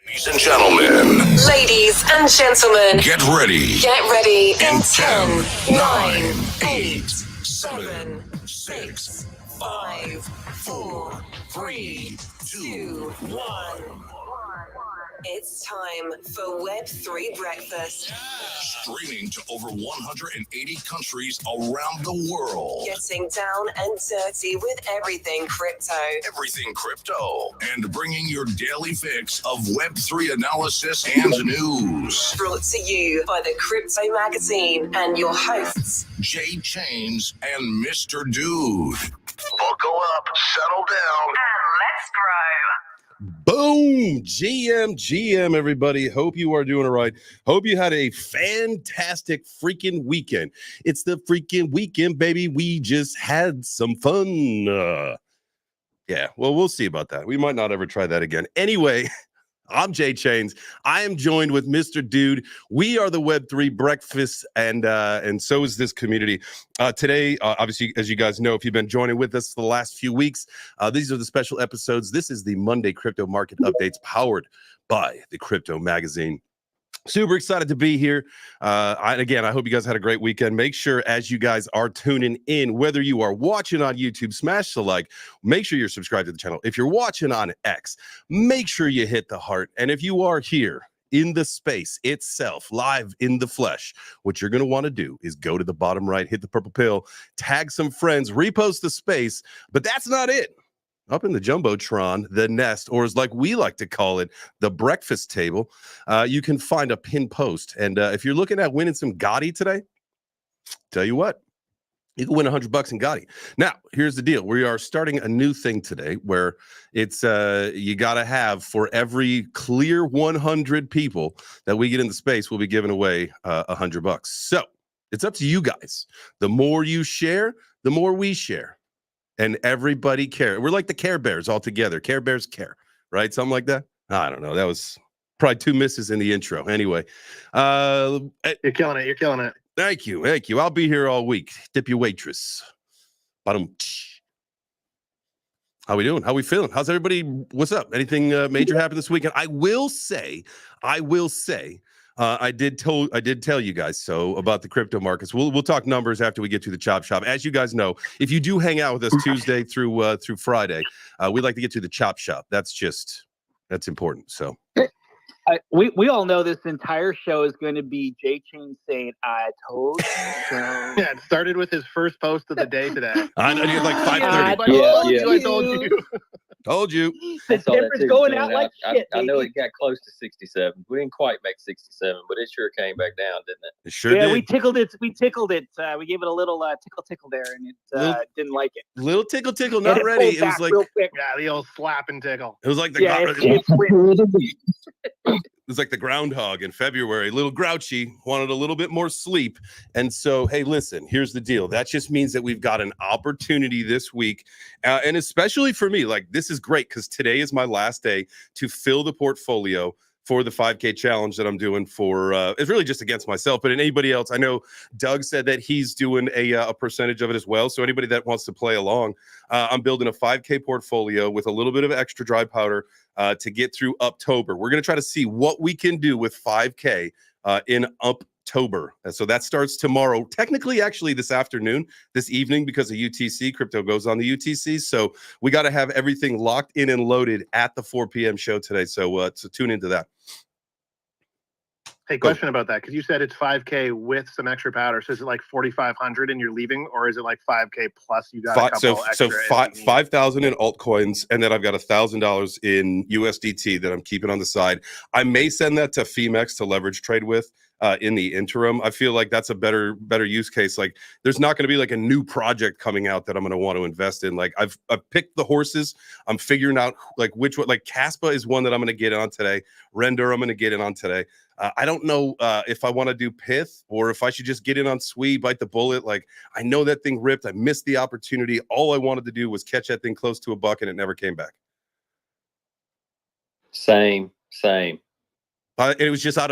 Ladies and gentlemen. Ladies and gentlemen. Get ready. Get ready. In 10, 9, 8, 7, 6, 5, 4, 3, 2, 1. It's time for Web3 Breakfast. Streaming to over 180 countries around the world. Getting down and dirty with everything crypto. Everything crypto. And bringing your daily fix of Web3 analysis and news. Brought to you by the Crypto Magazine and your hosts, Jay Chains and Mr. Dude. Buckle up, settle down, and let's grow. Boom! GM, everybody. Hope you are doing all right. Hope you had a fantastic freaking weekend. It's the freaking weekend, baby. We just had some fun. Yeah, well, we'll see about that. We might not ever try that again. Anyway, I'm Jay Chains. I am joined with Mr. Dude. We are the Web3 Breakfast, and so is this community. Today, obviously, as you guys know, if you've been joining with us the last few weeks, these are the special episodes. This is the Monday Crypto Market Updates powered by the Crypto Magazine. Super excited to be here. Again, I hope you guys had a great weekend. Make sure as you guys are tuning in, whether you are watching on YouTube, smash the like. Make sure you're subscribed to the channel. If you're watching on X, make sure you hit the heart. And if you are here in the space itself, live in the flesh, what you're going to want to do is go to the bottom right, hit the purple pill, tag some friends, repost the space. But that's not it. Up in the Jumbotron, the nest, or as like we like to call it, the breakfast table, you can find a pinned post. And if you're looking at winning some Gotti today, tell you what, you can win $100 in Gotti. Now, here's the deal. We are starting a new thing today where it's you got to have for every clear 100 people that we get in the space, we'll be giving away $100. So it's up to you guys. The more you share, the more we share. And everybody care. We're like the Care Bears all together. Care Bears care, right? Something like that. I don't know. That was probably two misses in the intro. Anyway, you're killing it. You're killing it. Thank you. I'll be here all week. Tip your waitress. Bottom. How we doing? How we feeling? How's everybody? What's up? Anything major happen this weekend? I will say. I did tell you guys so about the crypto markets. We'll talk numbers after we get to the chop shop. As you guys know, if you do hang out with us Tuesday through Friday, we'd like to get to the chop shop. That's important. So we all know this entire show is going to be Jay Chain saying, "I told you so." Yeah, it started with his first post of the day today. I know you're like 5:30. I told you. Told you. The temper's going out like shit. I know it got close to 67. We didn't quite make 67, but it sure came back down, didn't it? It sure did. We tickled it. We gave it a little tickle there, and it didn't like it. Little tickle, not ready. It was like the old slap and tickle. It was like it was like the groundhog in February, a little grouchy, wanted a little bit more sleep. And so, hey, listen, here's the deal. That just means that we've got an opportunity this week. And especially for me, like this is great because today is my last day to fill the portfolio for the 5K challenge that I'm doing for, it's really just against myself, but anybody else. I know Doug said that he's doing a percentage of it as well. So anybody that wants to play along, I'm building a 5K portfolio with a little bit of extra dry powder to get through October. We're going to try to see what we can do with 5K in October. So that starts tomorrow. Technically, actually, this evening, because of UTC, crypto goes on the UTC. So we got to have everything locked in and loaded at the 4 p.m. show today. So tune into that. Hey, question about that, because you said it's 5K with some extra powder. So is it like 4,500 and you're leaving, or is it like 5K plus you got a couple extra? So 5,000 in altcoins, and then I've got $1,000 in USDT that I'm keeping on the side. I may send that to Femex to leverage trade with in the interim. I feel like that's a better use case. Like there's not going to be like a new project coming out that I'm going to want to invest in. Like I've picked the horses. I'm figuring out like which one. Like Caspa is one that I'm going to get on today. Render I'm going to get in on today. I don't know if I want to do Pith or if I should just get in on Sui, bite the bullet. Like, I know that thing ripped. I missed the opportunity. All I wanted to do was catch that thing close to $1 and it never came back. Same. It was just out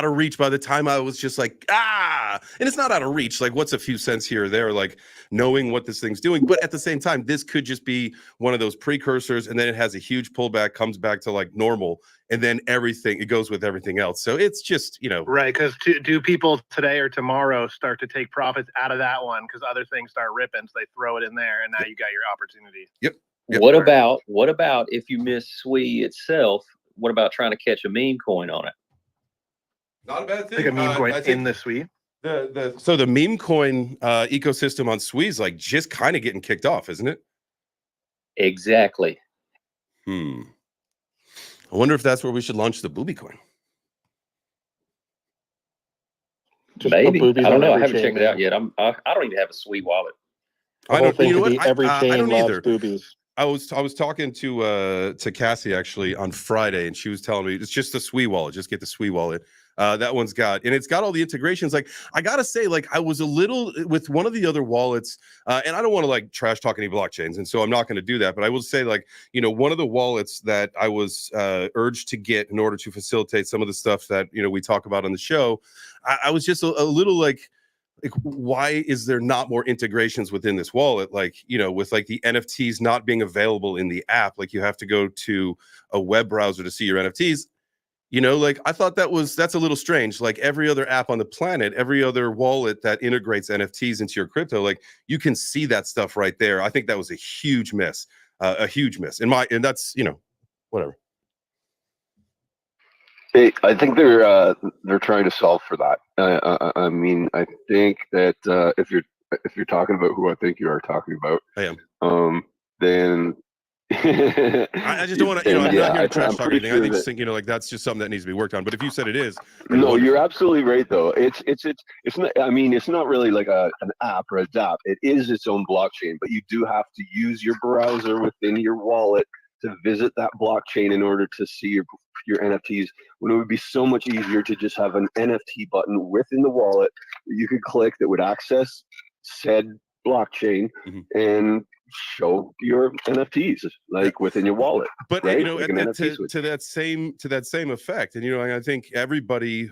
of reach by the time I was just like, and it's not out of reach. Like, what's a few cents here or there, like knowing what this thing's doing. But at the same time, this could just be one of those precursors, and then it has a huge pullback, comes back to like normal, and then it goes with everything else. So it's just, right. Because do people today or tomorrow start to take profits out of that one because other things start ripping, so they throw it in there, and now you got your opportunity. Yep. What about if you miss SWE itself? What about trying to catch a meme coin on it? Not a bad thing. Like a meme coin in the SWE. So the meme coin ecosystem on SWE is like just kind of getting kicked off, isn't it? Exactly. I wonder if that's where we should launch the booby coin. Maybe. I don't know. I haven't checked it out yet. I don't even have a SWE wallet. I don't. You know what? Every chain I don't loves either. boobies. I was talking to Cassie actually on Friday, and she was telling me it's just the SWE wallet. Just get the SWE wallet. That one's it's got all the integrations. Like, I gotta say, like, I was a little with one of the other wallets, and I don't want to like trash talk any blockchains, and so I'm not going to do that. But I will say, like, one of the wallets that I was urged to get in order to facilitate some of the stuff that we talk about on the show, I was just a little like, why is there not more integrations within this wallet? Like, with like the NFTs not being available in the app, like you have to go to a web browser to see your NFTs. Like, I thought that's a little strange. Like every other app on the planet, every other wallet that integrates NFTs into your crypto, like you can see that stuff right there. I think that was a huge miss. And that's, whatever. I think they're trying to solve for that. I mean, I think that if you're talking about who I think you are talking about, I am. Then I just don't want to. I'm not here to trash talk anything. Sure I just think like that's just something that needs to be worked on. But if you said it is, no, wonderful. You're absolutely right though. It's not. I mean, it's not really like an app or a DApp. It is its own blockchain, but you do have to use your browser within your wallet to visit that blockchain in order to see your NFTs, when it would be so much easier to just have an NFT button within the wallet that you could click that would access said blockchain and show your NFTs like within your wallet. But right? To that same effect, and I think everybody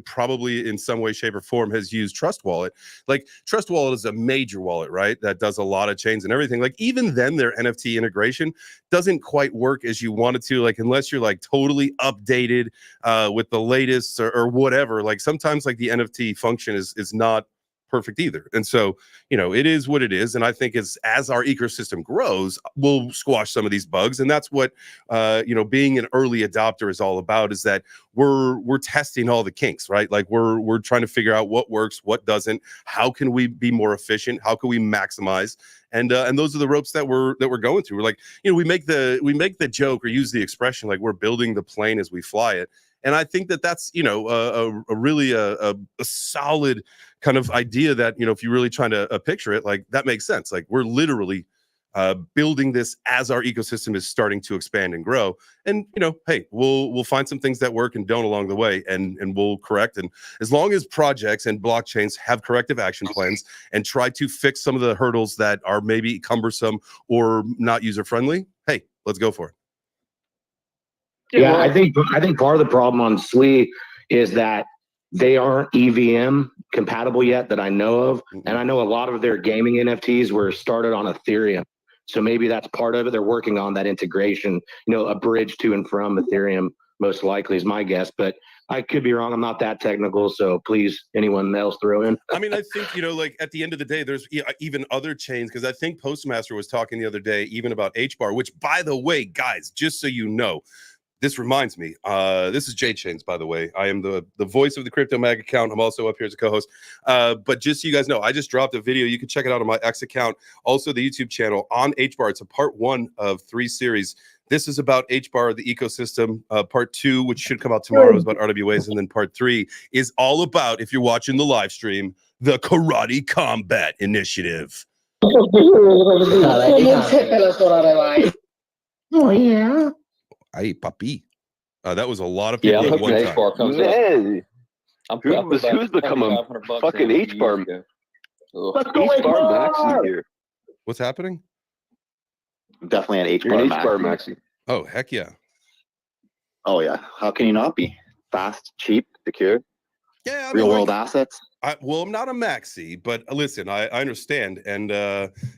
probably in some way, shape, or form has used Trust Wallet. Like Trust Wallet is a major wallet, right? That does a lot of chains and everything. Like even then, their NFT integration doesn't quite work as you want it to. Like unless you're like totally updated with the latest or whatever. Like sometimes like the NFT function is not perfect either. And so, it is what it is. And I think as our ecosystem grows, we'll squash some of these bugs. And that's what, being an early adopter is all about, is that we're testing all the kinks, right? Like we're trying to figure out what works, what doesn't, how can we be more efficient? How can we maximize? And those are the ropes that we're going through. We're like, we make the joke or use the expression, like we're building the plane as we fly it. And I think that's, a really a solid kind of idea that, if you're really trying to picture it, like that makes sense. Like we're literally building this as our ecosystem is starting to expand and grow. And, hey, we'll find some things that work and don't along the way, and we'll correct. And as long as projects and blockchains have corrective action plans and try to fix some of the hurdles that are maybe cumbersome or not user friendly, hey, let's go for it. Yeah, I think part of the problem on SWE is that they aren't EVM compatible yet that I know of. And I know a lot of their gaming NFTs were started on Ethereum. So maybe that's part of it. They're working on that integration, a bridge to and from Ethereum, most likely is my guess. But I could be wrong. I'm not that technical. So please, anyone else throw in. I mean, I think, like at the end of the day, there's even other chains, because I think Postmaster was talking the other day even about HBAR, which, by the way, guys, just so you know, this reminds me, this is J Chains, by the way. I am the voice of the Crypto Mag account. I'm also up here as a co-host. But just so you guys know, I just dropped a video. You can check it out on my X account, also the YouTube channel on HBAR. It's a part 1 of 3 series. This is about HBAR, the ecosystem. Part 2, which should come out tomorrow, is about RWAs. And then part 3 is all about, if you're watching the live stream, the Karate Combat Initiative. Oh, yeah. Ay, papi. That was a lot of people at one time. Man, who's become a fucking HBAR? HBAR maxi here. What's happening? Definitely an You're an HBAR HBAR maxi. maxi. Oh, heck yeah. Oh yeah. How can you not be? fast, cheap, secure, Yeah, I mean, real world assets. Well, I'm not a maxi, but listen, I understand, and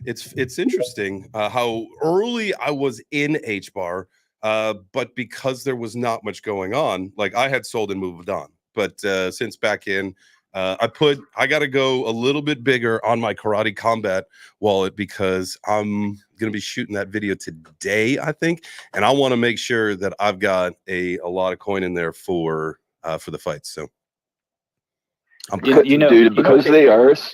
it's interesting how early I was in HBAR, but because there was not much going on, like I had sold and moved on. But since back in, I got to go a little bit bigger on my Karate Combat wallet because I'm gonna be shooting that video today, I think, and I want to make sure that I've got a lot of coin in there for the fights. So. Dude, because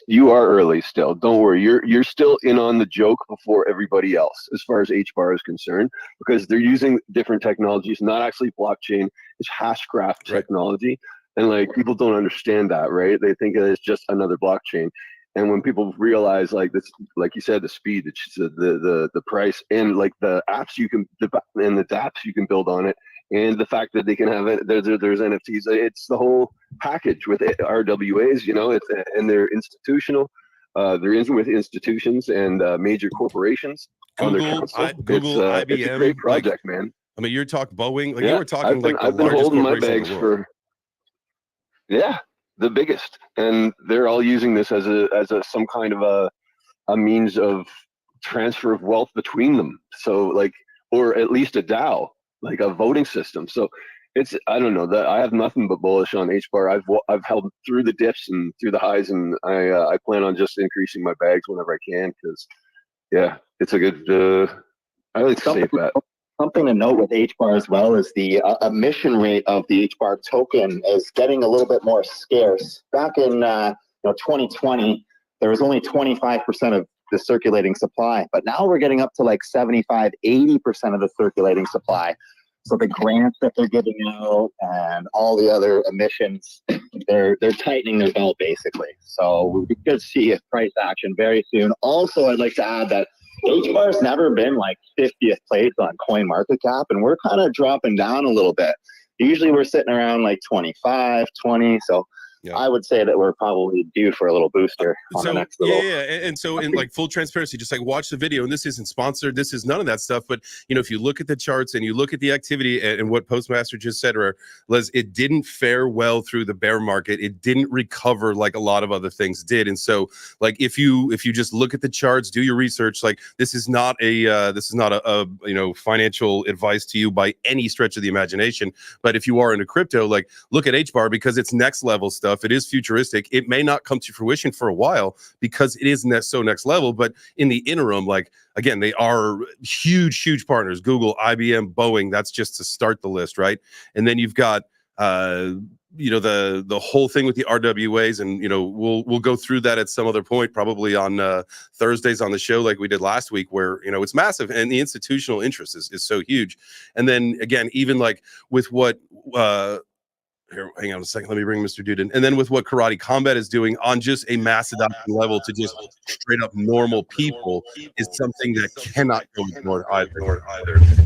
you are early still. Don't worry, you're still in on the joke before everybody else, as far as HBAR is concerned, because they're using different technologies, not actually blockchain. It's hashgraph technology, and like people don't understand that, right? They think it's just another blockchain, and when people realize like this, like you said, the speed, the price, and like the apps you can and the dApps you can build on it. And the fact that they can have it, there's NFTs. It's the whole package with RWAs, you know. And they're institutional. They're in with institutions and major corporations on their council. Google, IBM, it's a great project, man. I mean, you're talking Boeing. Like you were talking I've been holding my bags for. Yeah, the biggest, and they're all using this as some kind of a means of transfer of wealth between them. So like, or at least a DAO. Like a voting system. So I don't know, that I have nothing but bullish on HBAR. I've held through the dips and through the highs, and I plan on just increasing my bags whenever I can, because yeah, it's a good I like to safe bet. Something to note with HBAR as well is the emission rate of the HBAR token is getting a little bit more scarce. Back in 2020, there was only 25% of the circulating supply, but now we're getting up to like 75, 80% of the circulating supply. So the grants that they're giving out and all the other emissions, they're tightening their belt basically. So we could see a price action very soon. Also, I'd like to add that HBAR has never been like 50th place on CoinMarketCap, and we're kind of dropping down a little bit. Usually we're sitting around like 25, 20. So yeah. I would say that we're probably due for a little booster on the next little. Yeah. And so in like full transparency, just like watch the video, and this isn't sponsored. This is none of that stuff. But, you know, if you look at the charts and you look at the activity and what Postmaster just said, Les, it didn't fare well through the bear market. It didn't recover like a lot of other things did. And so like, if you just look at the charts, do your research, like this is not a financial advice to you by any stretch of the imagination. But if you are into crypto, like look at HBAR because it's next level stuff. It is futuristic. It may not come to fruition for a while because it is so next level. But in the interim, like again, they are huge partners. Google, IBM, Boeing. That's just to start the list, right? And then you've got the whole thing with the RWAs, and we'll go through that at some other point, probably on Thursdays on the show, like we did last week, where it's massive and the institutional interest is so huge. And then again, even like with what here, hang on a second. Let me bring Mr. Dude in. And then with what Karate Combat is doing on just a mass adoption level to just straight up normal people is something that cannot go ignored either.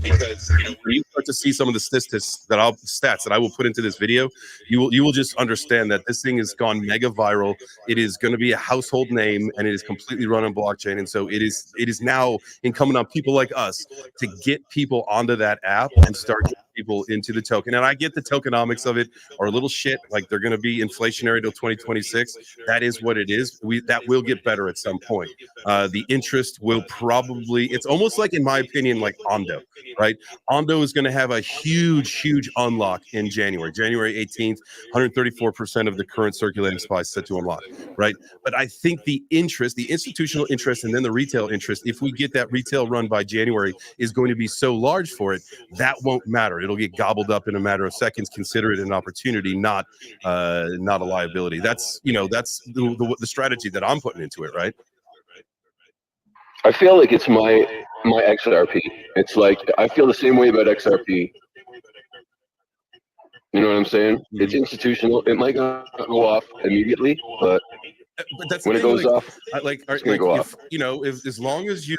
Because when you start to see some of the stats that I will put into this video, you will just understand that this thing has gone mega viral. It is going to be a household name, and it is completely run on blockchain. And so it is now incumbent on people like us to get people onto that app and start getting people into the token. And I get the tokenomics of it are a little shit, like they're going to be inflationary till 2026. That is what it is. That will get better at some point. The interest will probably, it's almost like, in my opinion, like Ondo, right? Ondo is going to have a huge unlock in January 18th. 134% of the current circulating supply is set to unlock, right? But I think the interest, the institutional interest, and then the retail interest, if we get that retail run by January, is going to be so large for it, that won't matter. It'll get gobbled up in a matter of seconds. Consider it an opportunity, not a liability. That's the strategy that I'm putting into it, right? I feel like it's my XRP. It's like I feel the same way about XRP. You know what I'm saying? Mm-hmm. It's institutional. It might not go off immediately, but that's when it goes off, it's going to go off. As long as you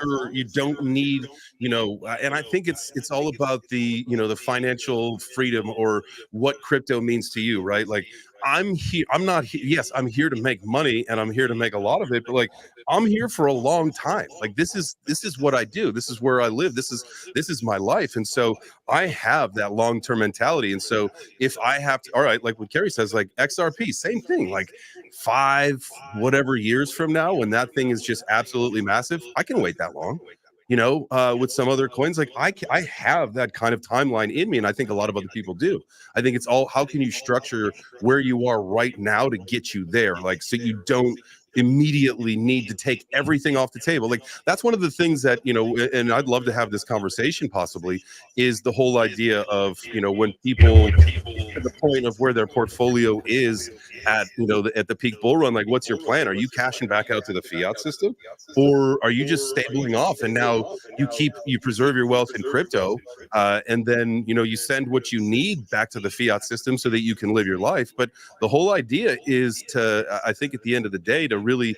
don't need, and I think it's all about the the financial freedom or what crypto means to you, right? Like I'm here. I'm not here. Yes, I'm here to make money and I'm here to make a lot of it, but like I'm here for a long time. Like this is what I do. This is where I live. This is my life. And so I have that long-term mentality. And so if I have to, all right, like what Kerry says, like XRP, same thing, like 5 whatever years from now, when that thing is just absolutely massive, I can wait that long. With some other coins, like I have that kind of timeline in me, and I think a lot of other people do. I think it's all, how can you structure where you are right now to get you there, like so you don't immediately need to take everything off the table. Like that's one of the things that, and I'd love to have this conversation possibly, is the whole idea of, when people to the point of where their portfolio is at, at the peak bull run, like what's your plan? Are you cashing back out to the fiat system, or are you just stabling off and now you preserve your wealth in crypto, and then you send what you need back to the fiat system so that you can live your life? But the whole idea is to, I think at the end of the day, to really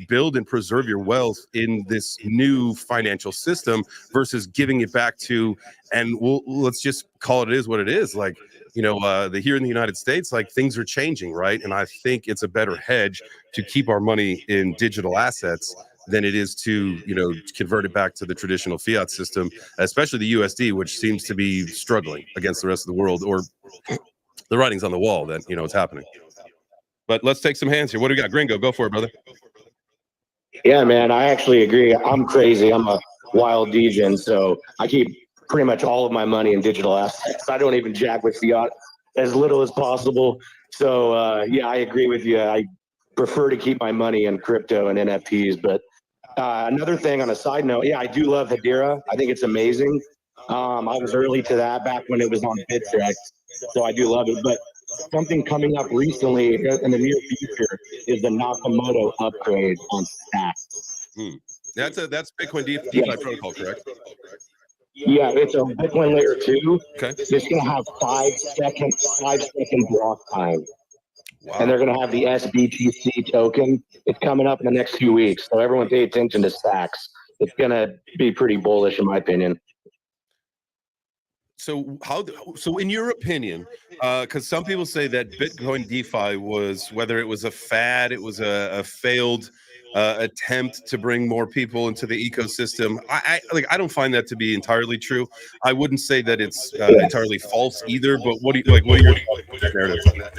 build and preserve your wealth in this new financial system versus giving it back to, and let's just call it is what it is, like here in the United States, like things are changing, right? And I think it's a better hedge to keep our money in digital assets than it is to convert it back to the traditional fiat system, especially the USD, which seems to be struggling against the rest of the world, or the writing's on the wall that it's happening. But let's take some hands here. What do we got? Gringo, go for it, brother. Yeah, man, I actually agree. I'm crazy. I'm a wild degen, so I keep pretty much all of my money in digital assets. I don't even jack with fiat, as little as possible. So yeah, I agree with you. I prefer to keep my money in crypto and NFTs. But another thing on a side note, yeah, I do love Hedera. I think it's amazing. I was early to that back when it was on Bittrex, so I do love it. But something coming up recently in the near future is the Nakamoto upgrade on Stacks. That's Bitcoin DeFi protocol, correct? Yeah, it's a Bitcoin layer 2. Okay. It's going to have 5 second block time. Wow. And they're going to have the SBTC token. It's coming up in the next few weeks. So everyone pay attention to Stacks. It's going to be pretty bullish, in my opinion. So in your opinion, because some people say that Bitcoin DeFi was, whether it was a fad, it was a failed attempt to bring more people into the ecosystem. I don't find that to be entirely true. I wouldn't say that it's entirely false either. But what are your narratives on that?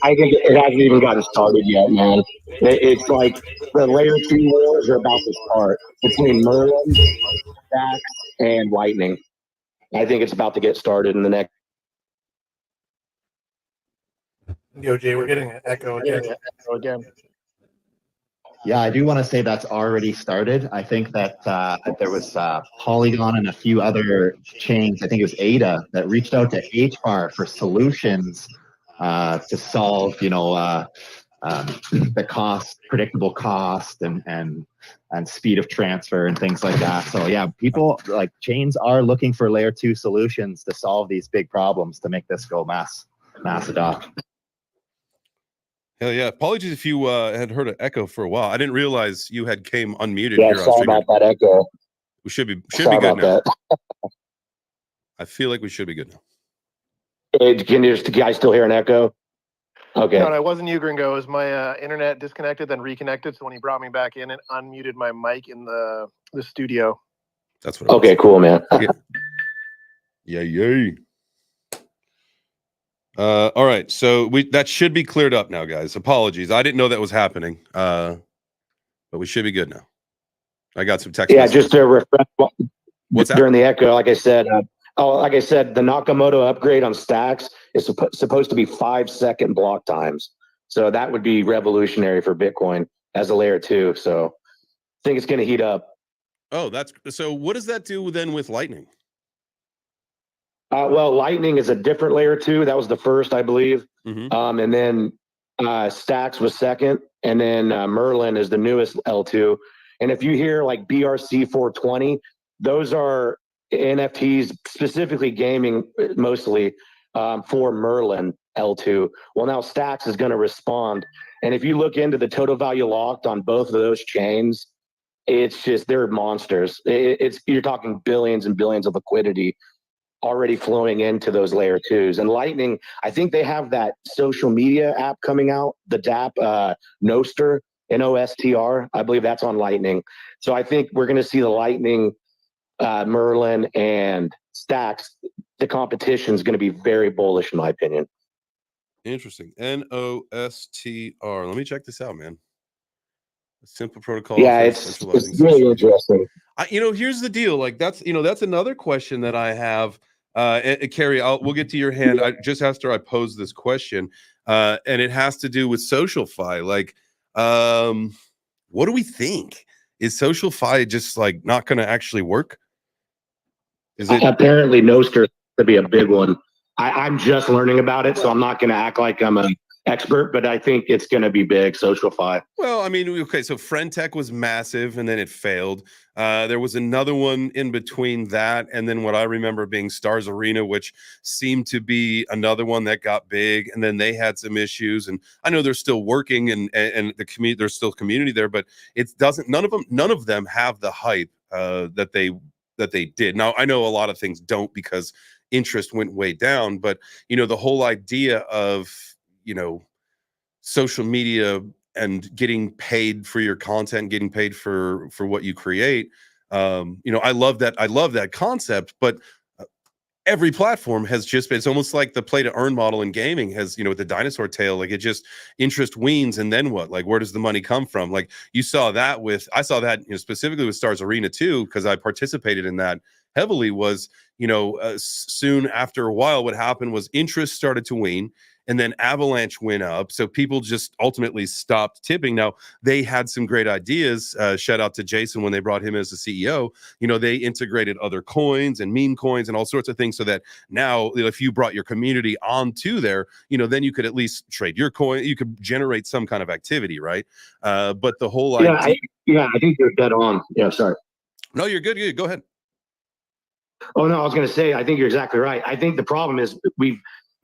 I think it hasn't even gotten started yet, man. It's like the layer 2 wars are about to start between Merlin, Stacks, and Lightning. I think it's about to get started in the next. Yo, Jay, we're getting an echo again. Yeah, I do want to say that's already started. I think that there was Polygon and a few other chains, I think it was ADA, that reached out to HBAR for solutions to solve, the cost, predictable cost, and speed of transfer and things like that. So yeah, people like chains are looking for layer 2 solutions to solve these big problems to make this go mass adopt. Hell yeah. Apologies if you had heard an echo for a while. I didn't realize you had came unmuted Yeah, here. sorry about that echo. We should be Sorry good now. that. I feel like we should be good now. Can you guys still hear an echo? Okay. No, it wasn't you, Gringo. It was my internet disconnected, then reconnected. So when he brought me back in, it unmuted my mic in the studio. That's what it was. Okay, cool, man. Yay. All right. So that should be cleared up now, guys. Apologies. I didn't know that was happening. But we should be good now. I got some text messages. Just to refresh What's that? During the echo, like I said, the Nakamoto upgrade on Stacks is supposed to be 5 second block times. So that would be revolutionary for Bitcoin as a layer 2. So I think it's going to heat up. Oh, so what does that do then with Lightning? Well, Lightning is a different layer 2. That was the first, I believe. Mm-hmm. And then Stacks was second. And then Merlin is the newest L2. And if you hear like BRC 420, those are NFTs, specifically gaming mostly, for Merlin L2. Well, now Stacks is going to respond. And if you look into the total value locked on both of those chains, it's just, they're monsters. You're talking billions and billions of liquidity. already flowing into those layer 2s. And Lightning, I think they have that social media app coming out, the DApp, Nostr, Nostr. I believe that's on Lightning. So I think we're going to see the Lightning, Merlin, and Stacks. The competition is going to be very bullish, in my opinion. Interesting. Nostr. Let me check this out, man. A simple protocol. Yeah, it's really interesting. Here's the deal. Like that's another question that I have. Carrie, we'll get to your hand. Just after I pose this question, and it has to do with SocialFi. Like, what do we think? Is SocialFi just like not going to actually work? Is it apparently Nostr to be a big one? I'm just learning about it, so I'm not going to act like I'm an expert, but I think it's going to be big. SocialFi. Well, I mean, okay, so Friendtech was massive, and then it failed. There was another one in between that, and then what I remember being Stars Arena, which seemed to be another one that got big, and then they had some issues. And I know they're still working, and the community, there's still community there, but it doesn't. None of them have the hype that they did. Now I know a lot of things don't because interest went way down, but the whole idea of social media and getting paid for your content, getting paid for what you create. I love that concept, but every platform has just been, it's almost like the play to earn model in gaming has, with the dinosaur tail, like it just interest weans. And then what, like, where does the money come from? Like I saw that specifically with Stars Arena too, because I participated in that heavily. Was, soon after a while, what happened was interest started to wane, and then Avalanche went up. So people just ultimately stopped tipping. Now, they had some great ideas. Shout out to Jason when they brought him as the CEO. They integrated other coins and meme coins and all sorts of things so that now if you brought your community onto there, then you could at least trade your coin. You could generate some kind of activity, right? But the whole idea... I think you're dead on. Yeah, sorry. No, you're good. Go ahead. Oh, no, I was going to say, I think you're exactly right. I think the problem is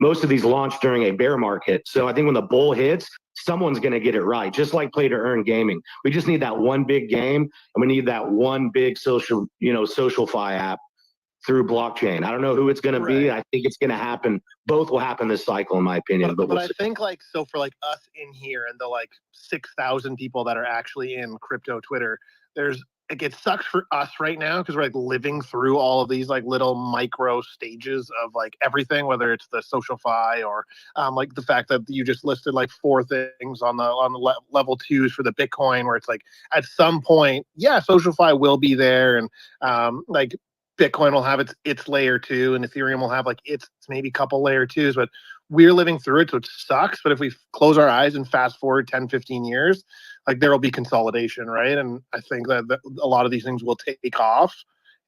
most of these launched during a bear market. So I think when the bull hits, someone's going to get it right. Just like play to earn gaming. We just need that one big game, and we need that one big SocialFi app through blockchain. I don't know who it's going to be. I think it's going to happen. Both will happen this cycle, in my opinion. But I think for us in here and the 6,000 people that are actually in crypto Twitter, it sucks for us right now because we're living through all of these little micro stages of everything, whether it's the SocialFi or the fact that you just listed 4 things on the level 2s for the Bitcoin, where it's at some point, SocialFi will be there, and Bitcoin will have its layer 2, and Ethereum will have its maybe couple layer 2s, but we're living through it, so it sucks. But if we close our eyes and fast forward 10, 15 years, there will be consolidation, right? And I think that a lot of these things will take off.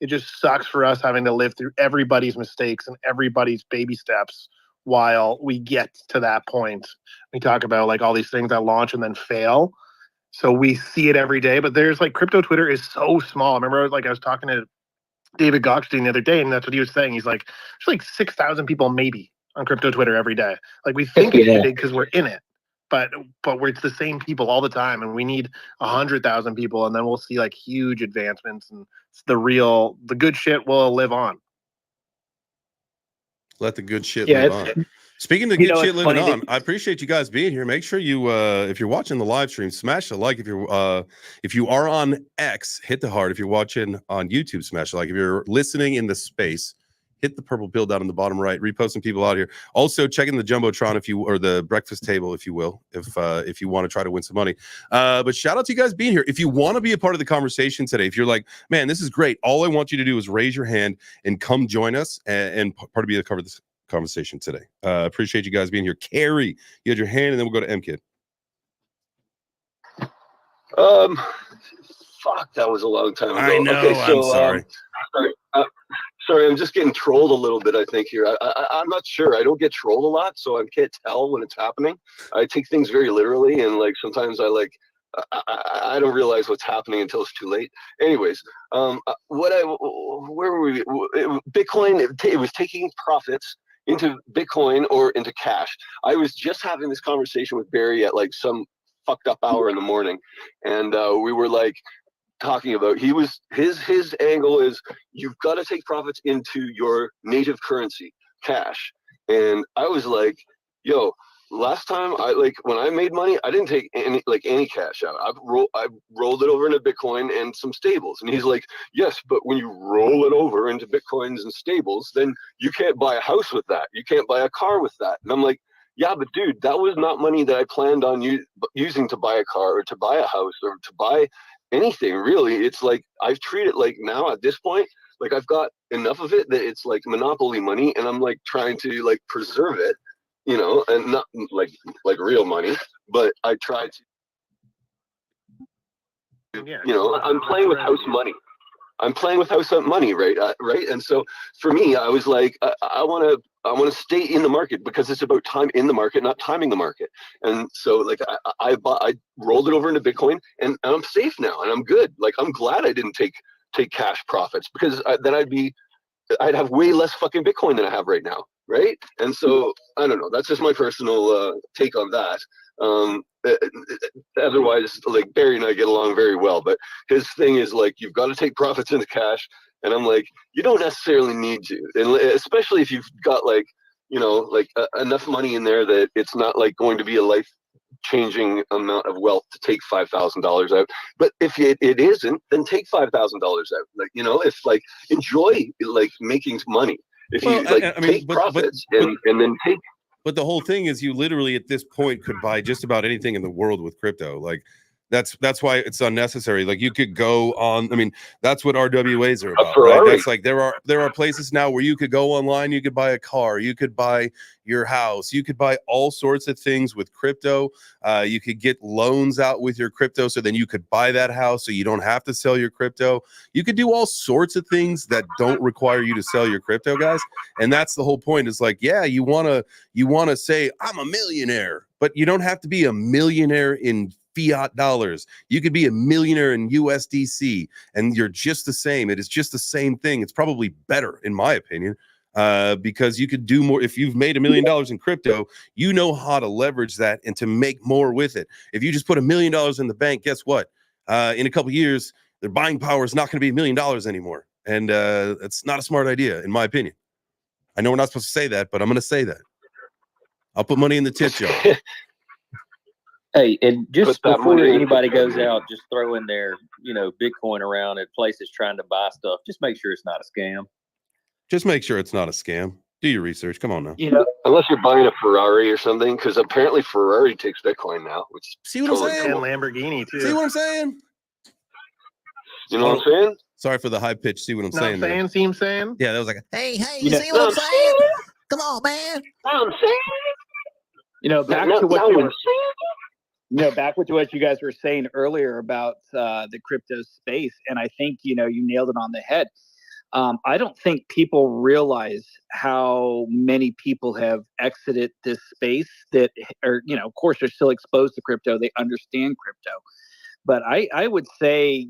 It just sucks for us having to live through everybody's mistakes and everybody's baby steps while we get to that point. We talk about all these things that launch and then fail. So we see it every day, but there's crypto Twitter is so small. I remember I was talking to David Goxstein the other day, and that's what he was saying. He's there's 6,000 people maybe on crypto Twitter every day. We think it's big because we're in it, but it's the same people all the time, and we need 100,000 people, and then we'll see huge advancements, and the good shit will live on. Let the good shit live on. Speaking of good shit living on, I appreciate you guys being here. Make sure you, if you're watching the live stream, smash the like. If you are on X, hit the heart. If you're watching on YouTube, smash the like. If you're listening in the space, hit the purple pill down in the bottom right. Reposting people out here. Also, checking the Jumbotron or the breakfast table, if you will, if you want to try to win some money. But shout out to you guys being here. If you want to be a part of the conversation today, if you're like, man, this is great, all I want you to do is raise your hand and come join us and part of be the cover of this conversation today. Appreciate you guys being here. Carrie, you had your hand, and then we'll go to MKid. Fuck, that was a long time ago. I know. Okay, so, I'm sorry. Sorry, I'm just getting trolled a little bit, I think, here. I'm not sure. I don't get trolled a lot, so I can't tell when it's happening. I take things very literally, and sometimes I don't realize what's happening until it's too late. Anyways, where were we? Bitcoin, it was taking profits into Bitcoin or into cash. I was just having this conversation with Barry at some fucked up hour in the morning, and we were talking about. He was his angle is you've got to take profits into your native currency, cash. And I was like, yo, last time when I made money, I didn't take any cash out. I rolled it over into Bitcoin and some stables. And he's like, yes, but when you roll it over into Bitcoins and stables, then you can't buy a house with that. You can't buy a car with that. And I'm like, yeah, but dude, that was not money that I planned on using to buy a car or to buy a house or to buy anything, really. It's like I've treated like now at this point, like I've got enough of it that it's like monopoly money, and I'm like trying to like preserve it, and not like real money, but I try to, I'm playing with house money. I'm playing with house money, right? Right. And so for me, I was like, I want to stay in the market because it's about time in the market, not timing the market. And so like I rolled it over into Bitcoin, and I'm safe now, and I'm good. Like I'm glad I didn't take cash profits, because then I'd have way less fucking Bitcoin than I have right now, right? And so I don't know. That's just my personal take on that. Otherwise, like Barry and I get along very well, but his thing is like you've got to take profits into cash, and I'm like, you don't necessarily need to, and especially if you've got enough money in there that it's not like going to be a life-changing amount of wealth to take $5,000 out. But if it isn't, then take $5,000 out. If enjoy making money. If you take profits and then take. But the whole thing is you literally at this point could buy just about anything in the world with crypto. Like that's why it's unnecessary. Like you could go on. I mean, that's what RWAs are about, right? That's like there are places now where you could go online, you could buy a car, you could buy your house, you could buy all sorts of things with crypto. You could get loans out with your crypto, so then you could buy that house, so you don't have to sell your crypto. You could do all sorts of things that don't require you to sell your crypto, guys. And that's the whole point. Is like, yeah, you wanna say I'm a millionaire, but you don't have to be a millionaire in fiat dollars. You could be a millionaire in USDC, and you're just the same. It is just the same thing. It's probably better, in my opinion, because you could do more. If you've made $1 million in crypto, you know how to leverage that and to make more with it. If you just put $1 million in the bank, guess what? In a couple of years, their buying power is not going to be $1 million anymore, and it's not a smart idea, in my opinion. I know we're not supposed to say that, but I'm going to say that. I'll put money in the tip jar. Hey, and just before anybody goes out, just throw in their, Bitcoin around at places trying to buy stuff. Just make sure it's not a scam. Just make sure it's not a scam. Do your research. Come on now. Unless you're buying a Ferrari or something, because apparently Ferrari takes Bitcoin now. Which see what I'm saying? And Lamborghini too. See what I'm saying? You know what I'm saying? Sorry for the high pitch. See what I'm saying? Saying? Yeah, that was like, hey, you see what I'm saying? Come on, man. Back to what you were saying. Back with what you guys were saying earlier about the crypto space, and I think you nailed it on the head. I don't think people realize how many people have exited this space that are, of course, they're still exposed to crypto. They understand crypto. But I would say,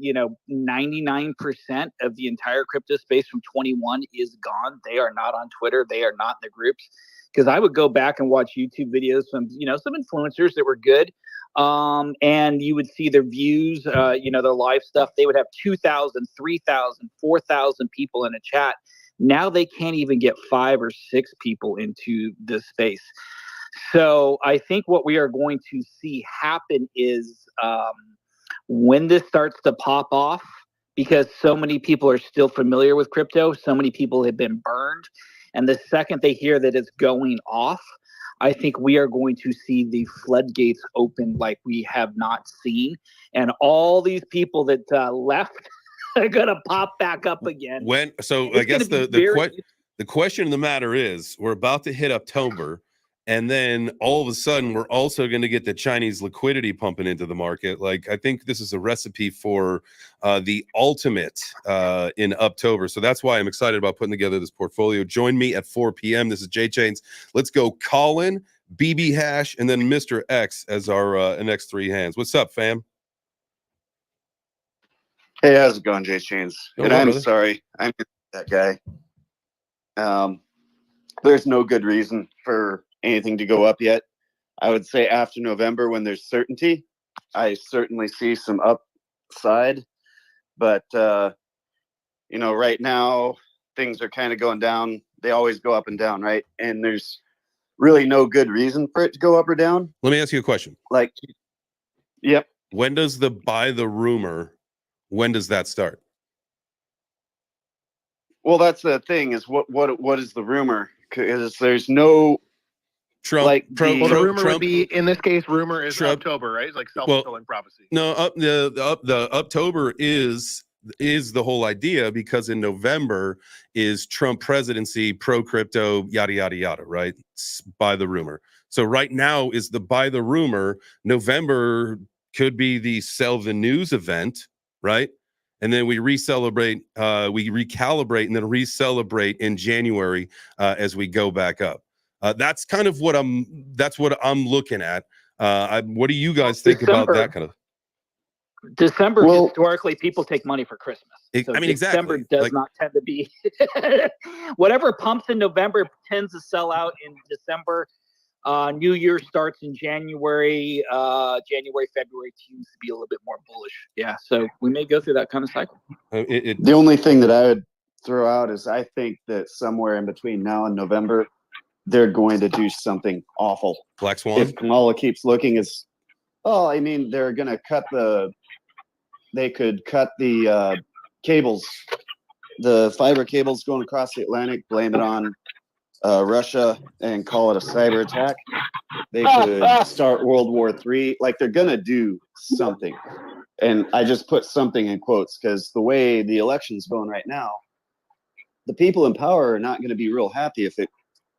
99% of the entire crypto space from 21 is gone. They are not on Twitter. They are not in the groups. Because I would go back and watch YouTube videos from, some influencers that were good. And you would see their views, their live stuff. They would have 2,000, 3,000, 4,000 people in a chat. Now they can't even get 5 or 6 people into this space. So I think what we are going to see happen is when this starts to pop off, because so many people are still familiar with crypto, so many people have been burned. And the second they hear that it's going off, I think we are going to see the floodgates open like we have not seen. And all these people that left are going to pop back up again. I guess the question of the matter is, we're about to hit October, and then all of a sudden we're also going to get the Chinese liquidity pumping into the market. Like, I think this is a recipe for the ultimate in October. So that's why I'm excited about putting together this portfolio. Join me at 4 p.m. This is Jay Chains. Let's go Colin, BB Hash, and then Mr. X as our next 3 hands. What's up, fam? Hey, how's it going, Jay Chains? And I'm sorry, I'm that guy. There's no good reason for anything to go up yet. I would say after November, when there's certainty, I certainly see some upside. but right now things are kind of going down. They always go up and down, right? And there's really no good reason for it to go up or down. Let me ask you a question. Yep. When does the buy the rumor? When does that start? Well, that's the thing is what is the rumor? Because there's no Trump. The rumor would be, in this case, rumor is October, right? It's like self-fulfilling prophecy. No, the October is the whole idea, because in November is Trump presidency, pro crypto, yada yada yada, right? By the rumor. So right now is the by the rumor. November could be the sell the news event, right? And then we recalibrate, and then re-celebrate in January as we go back up. That's kind of what I'm looking at. What do you guys think about that kind of? December, historically, people take money for Christmas. December exactly. does not tend to be whatever pumps in November tends to sell out in December. New Year starts in January. February seems to be a little bit more bullish. Yeah, so we may go through that kind of cycle. The only thing that I would throw out is I think that somewhere in between now and November, they're going to do something awful. Black Swan? If Kamala keeps looking, they're going to they could cut the cables, the fiber cables going across the Atlantic, blame it on Russia and call it a cyber attack. They could start World War III. Like, they're going to do something. And I just put something in quotes because the way the election's going right now, the people in power are not going to be real happy if it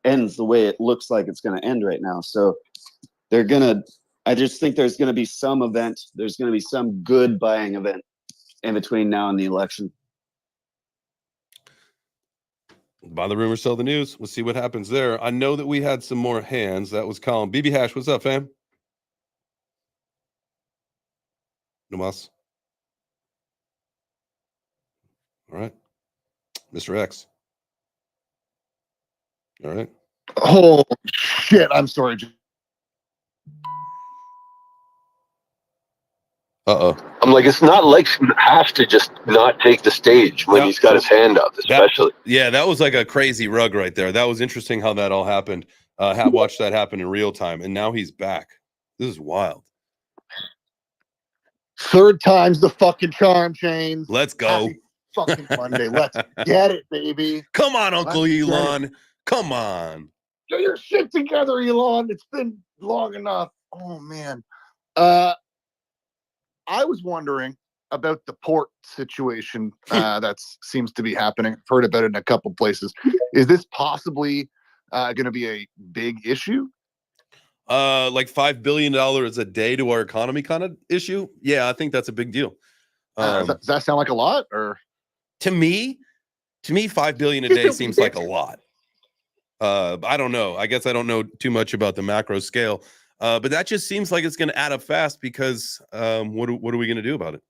ends the way it looks like it's going to end right now. So I just think there's going to be some event. There's going to be some good buying event in between now and the election. Buy the rumor, sell the news. We'll see what happens there. I know that we had some more hands. That was Colin. BB Hash, what's up, fam? No mas. All right. Mr. X. All right. Oh, shit. I'm sorry. I'm like, it's not like Hash to just not take the stage when he's got his hand up, especially. That was like a crazy rug right there. That was interesting how that all happened. Watched that happen in real time, and now he's back. This is wild. Third time's the fucking charm, Chains. Let's go. Happy fucking Monday. Let's get it, baby. Come on, Uncle Elon. Come on. Get your shit together, Elon. It's been long enough. Oh, man. I was wondering about the port situation that seems to be happening. I've heard about it in a couple places. Is this possibly going to be a big issue? Like $5 billion a day to our economy kind of issue? Yeah, I think that's a big deal. Does that sound like a lot? Or to me, $5 billion a day seems like a lot. I don't know. I guess I don't know too much about the macro scale. But that just seems like it's going to add up fast because what are we going to do about it?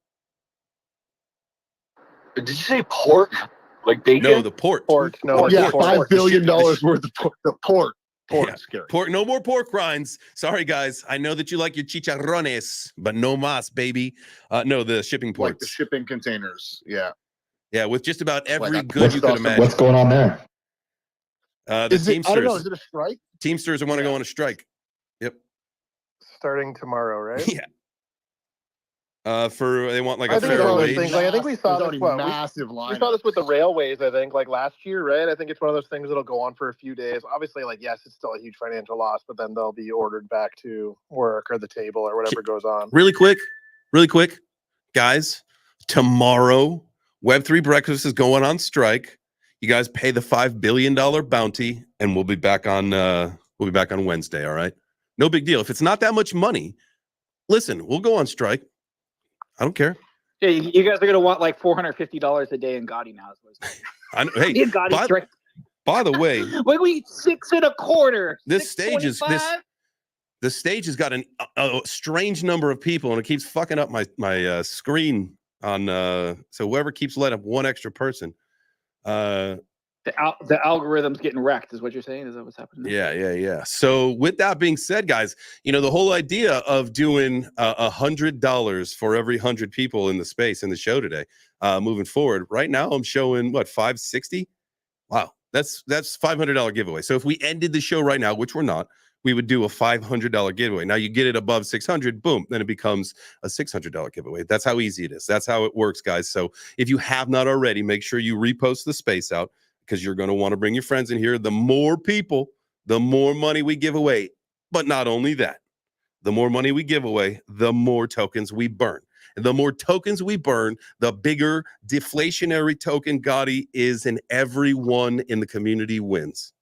Did you say pork? Like bacon? No, the port. Pork. No, yeah, $5 billion worth of the port. Pork, scary. Pork. No more pork rinds. Sorry, guys. I know that you like your chicharrones, but no mas, baby. No, the shipping ports. Like the shipping containers. Yeah. Yeah, with just about every good you could imagine. What's going on there? The Teamsters. I don't know. Is it a strike? Teamsters want to go on a strike. Yep. Starting tomorrow, right? Yeah. They want like I a think fair wage. things. Like, I think we saw this. Massive we saw this with the railways. I think like last year, right? I think it's one of those things that'll go on for a few days. Obviously, like yes, it's still a huge financial loss, but then they'll be ordered back to work or the table or whatever goes on. Really quick, guys. Tomorrow, Web3 Breakfast is going on strike. You guys pay the $5 billion bounty, and we'll be back on Wednesday. All right. No big deal. If it's not that much money, listen, we'll go on strike. I don't care. Yeah, you guys are going to want like $450 a day in Gotti now. Hey, by the way, like we 6.25. This stage has got a strange number of people, and it keeps fucking up my screen on. So whoever keeps letting up one extra person. It The algorithm's getting wrecked, is what you're saying? Is that what's happening? Yeah. So with that being said, guys, the whole idea of doing $100 for every 100 people in the space in the show today, moving forward, right now I'm showing what, $560? Wow, that's $500 giveaway. So if we ended the show right now, which we're not, we would do a $500 giveaway. Now you get it above 600, boom, then it becomes a $600 giveaway. That's how easy it is. That's how it works, guys. So if you have not already, make sure you repost the space out, because you're going to want to bring your friends in here. The more people, the more money we give away. But not only that, the more money we give away, the more tokens we burn. And the more tokens we burn, the bigger deflationary token Gotti is, and everyone in the community wins.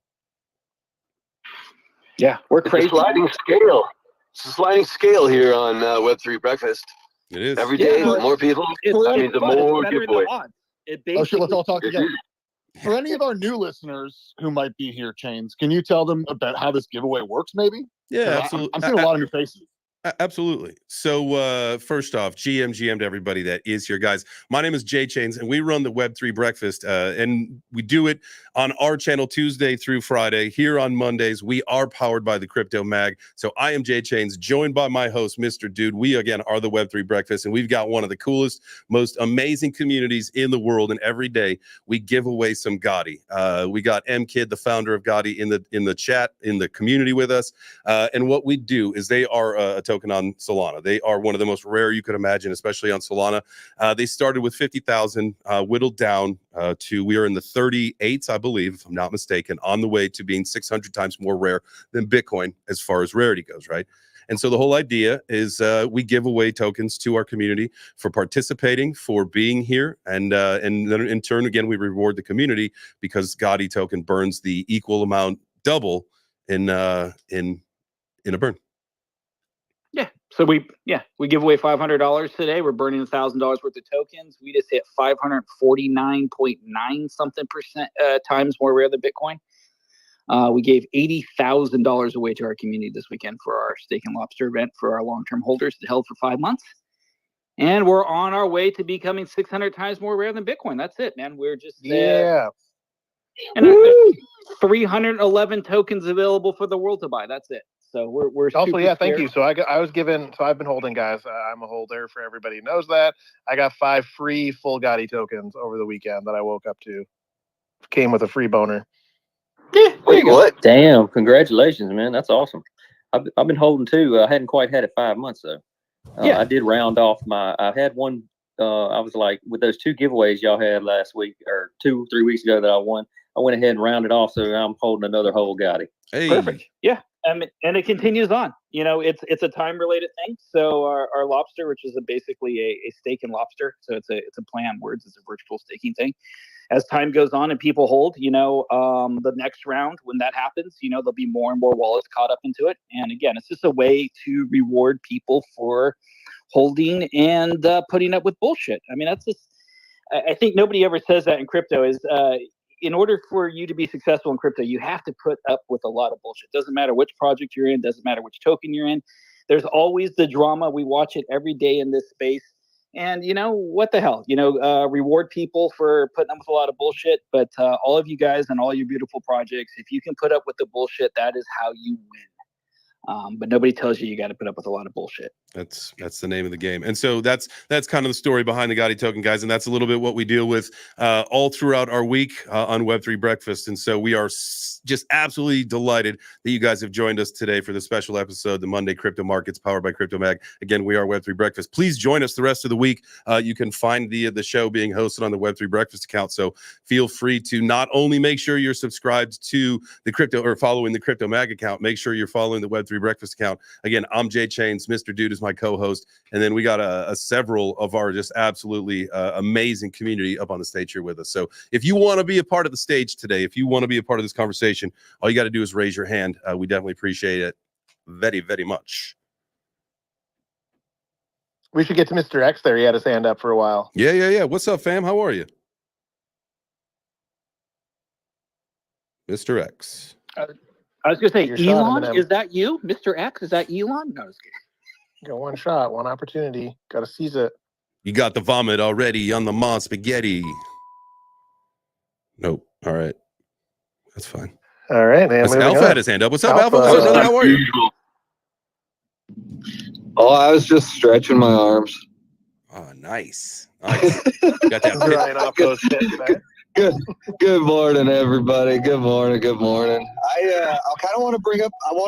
Yeah, we're crazy. It's a sliding scale. It's a sliding scale here on Web3 Breakfast. It is. Every day, Yeah, more people. I mean, the more giveaway. Oh shit, let's all talk together. For any of our new listeners who might be here, Chains, can you tell them about how this giveaway works, maybe? Yeah, absolutely. I'm seeing a lot of new faces. Absolutely. So first off, GM to everybody that is here, guys. My name is Jay Chains, and we run the Web3 Breakfast, and we do it on our channel Tuesday through Friday. Here on Mondays, we are powered by the Crypto Mag. So I am Jay Chains, joined by my host, Mr. Dude. We, again, are the Web3 Breakfast, and we've got one of the coolest, most amazing communities in the world, and every day we give away some Gotti. We got M-Kid, the founder of Gotti, in the chat, in the community with us, and what we do is they are a token on Solana. They are one of the most rare you could imagine, especially on Solana. They started with 50,000, whittled down to, we are in the 38s, I believe, if I'm not mistaken, on the way to being 600 times more rare than Bitcoin as far as rarity goes, right? And so the whole idea is we give away tokens to our community for participating, for being here, and then in turn, again, we reward the community because Gotti token burns the equal amount, double in a burn. Yeah. So we give away $500 today. We're burning $1,000 worth of tokens. We just hit 549.9 something percent times more rare than Bitcoin. We gave $80,000 away to our community this weekend for our Steak and Lobster event for our long-term holders that held for 5 months. And we're on our way to becoming 600 times more rare than Bitcoin. That's it, man. We're just yeah. And there's 311 tokens available for the world to buy. That's it. So we're also, yeah, thank you. So I've been holding, guys. I'm a holder, for everybody who knows that. I got 5 free full Gotti tokens over the weekend that I woke up to. Came with a free boner. Yeah, wait, what? Damn! Congratulations, man. That's awesome. I've been holding too. I hadn't quite had it 5 months though. I did round off I had one. I was like, with those 2 giveaways y'all had last week or 2-3 weeks ago that I won. I went ahead and rounded off, so I'm holding another whole Gotti. Hey. Perfect. Yeah. And it continues on. It's a time related thing. So our lobster, which is basically a steak and lobster, so it's a play on words. It's a virtual staking thing. As time goes on and people hold, the next round when that happens, there'll be more and more wallets caught up into it. And again, it's just a way to reward people for holding and putting up with bullshit. I mean, that's just. I think nobody ever says that in crypto. Is in order for you to be successful in crypto, you have to put up with a lot of bullshit. Doesn't matter which project you're in, doesn't matter which token you're in. There's always the drama. We watch it every day in this space. And what the hell? Reward people for putting up with a lot of bullshit. But all of you guys and all your beautiful projects, if you can put up with the bullshit, that is how you win. But nobody tells you got to put up with a lot of bullshit. That's the name of the game. And so that's kind of the story behind the Gotti token, guys. And that's a little bit what we deal with all throughout our week on Web3 Breakfast. And so we are just absolutely delighted that you guys have joined us today for the special episode, the Monday Crypto Markets powered by Crypto Mag. Again, we are Web3 Breakfast. Please join us the rest of the week. You can find the show being hosted on the Web3 Breakfast account. So feel free to not only make sure you're subscribed to the crypto or following the Crypto Mag account, make sure you're following the Web3 Breakfast account. Again, I'm Jay Chains. Mr. Dude is my co-host. And then we got a several of our just absolutely amazing community up on the stage here with us. So if you want to be a part of the stage today, if you want to be a part of this conversation, all you got to do is raise your hand. We definitely appreciate it very, very much. We should get to Mr. X there. He had his hand up for a while. Yeah. What's up, fam? How are you? Mr. X. I was going to say, Elon, is that you? Mr. X, is that Elon? No, I was kidding. Got one shot, one opportunity. Got to seize it. You got the vomit already on the Mon Spaghetti. Nope. All right. That's fine. All right, man. Alpha had his hand up. What's up, Alpha? What's up, brother? How are you? Oh, I was just stretching my arms. Oh, nice. Got that drying off those tips, man. Good morning, everybody. Good morning. I kind of want to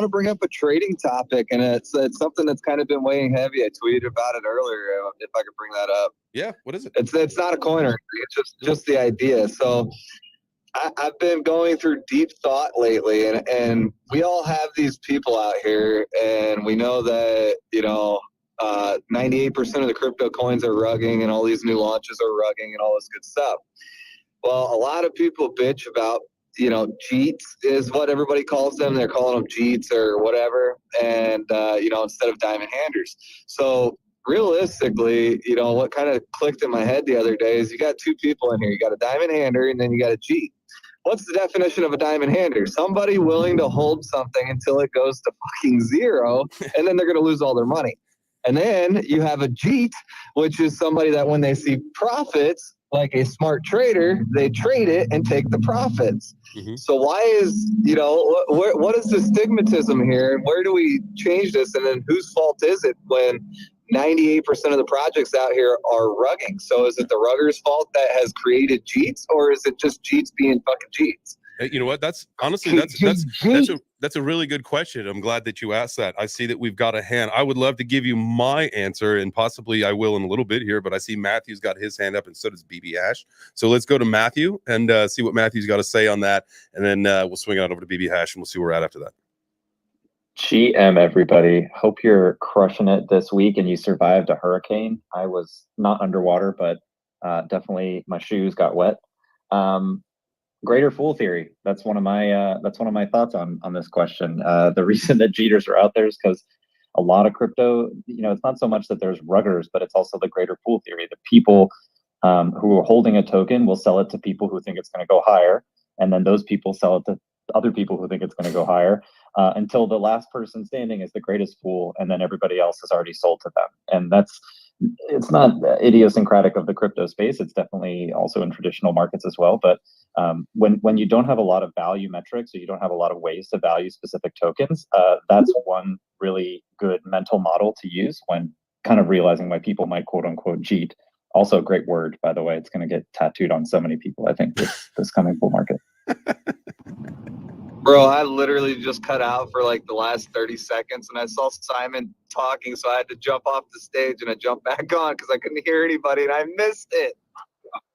bring up a trading topic, and it's something that's kind of been weighing heavy. I tweeted about it earlier. If I could bring that up. Yeah. What is it? It's not a coin or anything. It's just the idea. So I've been going through deep thought lately, and we all have these people out here, and we know that 98% of the crypto coins are rugging, and all these new launches are rugging, and all this good stuff. Well, a lot of people bitch about, JEETs is what everybody calls them. They're calling them JEETs or whatever. And, instead of diamond handers. So realistically, what kind of clicked in my head the other day is you got two people in here. You got a diamond hander and then you got a JEET. What's the definition of a diamond hander? Somebody willing to hold something until it goes to fucking zero, and then they're going to lose all their money. And then you have a JEET, which is somebody that when they see profits, like a smart trader, they trade it and take the profits. Mm-hmm. So why is, what is the stigmatism here? And where do we change this? And then whose fault is it when 98% of the projects out here are rugging? So is it the rugger's fault that has created JEETs, or is it just JEETs being fucking JEETs? Hey, you know what? That's a really good question. I'm glad that you asked that. I see that we've got a hand. I would love to give you my answer, and possibly I will in a little bit here, but I see Matthew's got his hand up, and so does BB Hash. So let's go to Matthew and see what Matthew's got to say on that, and then we'll swing it on over to BB Hash, and we'll see where we're at after that. GM, everybody. Hope you're crushing it this week and you survived a hurricane. I was not underwater, but definitely my shoes got wet. Greater fool theory. That's one of my thoughts on this question. The reason that JEETers are out there is because a lot of crypto, it's not so much that there's ruggers, but it's also the greater fool theory. The people who are holding a token will sell it to people who think it's going to go higher, and then those people sell it to other people who think it's going to go higher until the last person standing is the greatest fool, and then everybody else has already sold to them. And it's not idiosyncratic of the crypto space. It's definitely also in traditional markets as well. But when you don't have a lot of value metrics, or you don't have a lot of ways to value specific tokens, that's one really good mental model to use when kind of realizing why people might quote unquote JEET. Also a great word, by the way. It's going to get tattooed on so many people, I think, this coming bull market. Bro, I literally just cut out for like the last 30 seconds, and I saw Simon talking, so I had to jump off the stage, and I jumped back on because I couldn't hear anybody, and I missed it.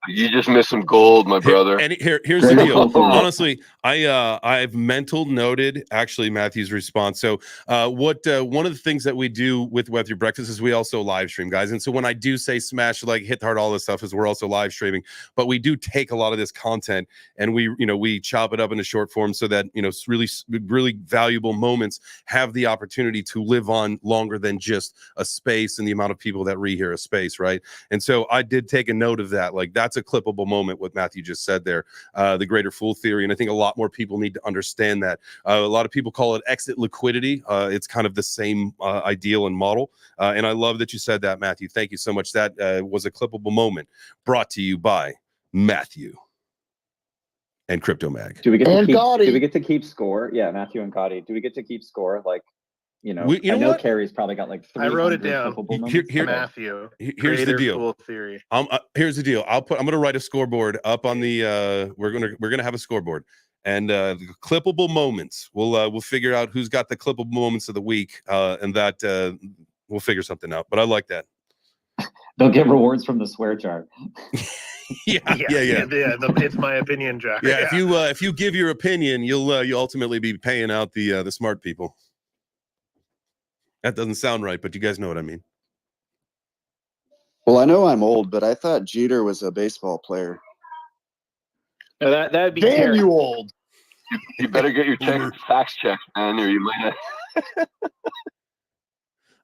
You just missed some gold, my brother. Here's the deal. Honestly, I've mental noted actually Matthew's response. So one of the things that we do with Web3 Breakfast is we also live stream, guys. And so when I do say smash, like hit hard, all this stuff, is we're also live streaming, but we do take a lot of this content and we chop it up into short form so that really valuable moments have the opportunity to live on longer than just a space and the amount of people that rehear a space, right? And so I did take a note of that. Like that's a clippable moment, what Matthew just said there, the greater fool theory. And I think a lot more people need to understand that. A lot of people call it exit liquidity. It's kind of the same ideal and model. And I love that you said that, Matthew. Thank you so much. That was a clippable moment brought to you by Matthew and Crypto Mag. Do we get to keep score? Yeah, Matthew and Gotti. Do we get to keep score? Like, I know Carrie's probably got like 300. I wrote it down. Matthew. Here's the deal. Theory. Here's the deal. I'm going to write a scoreboard up on the. We're gonna have a scoreboard, and the clippable moments. We'll figure out who's got the clippable moments of the week, and that we'll figure something out. But I like that. They'll get rewards from the swear jar. Yeah. It's my opinion, Jack. Yeah. If you give your opinion, you'll ultimately be paying out the smart people. That doesn't sound right, but you guys know what I mean. Well, I know I'm old, but I thought Jeter was a baseball player. No, that'd be Damn, terrible. you old. You better get your facts checked, man, or you might not.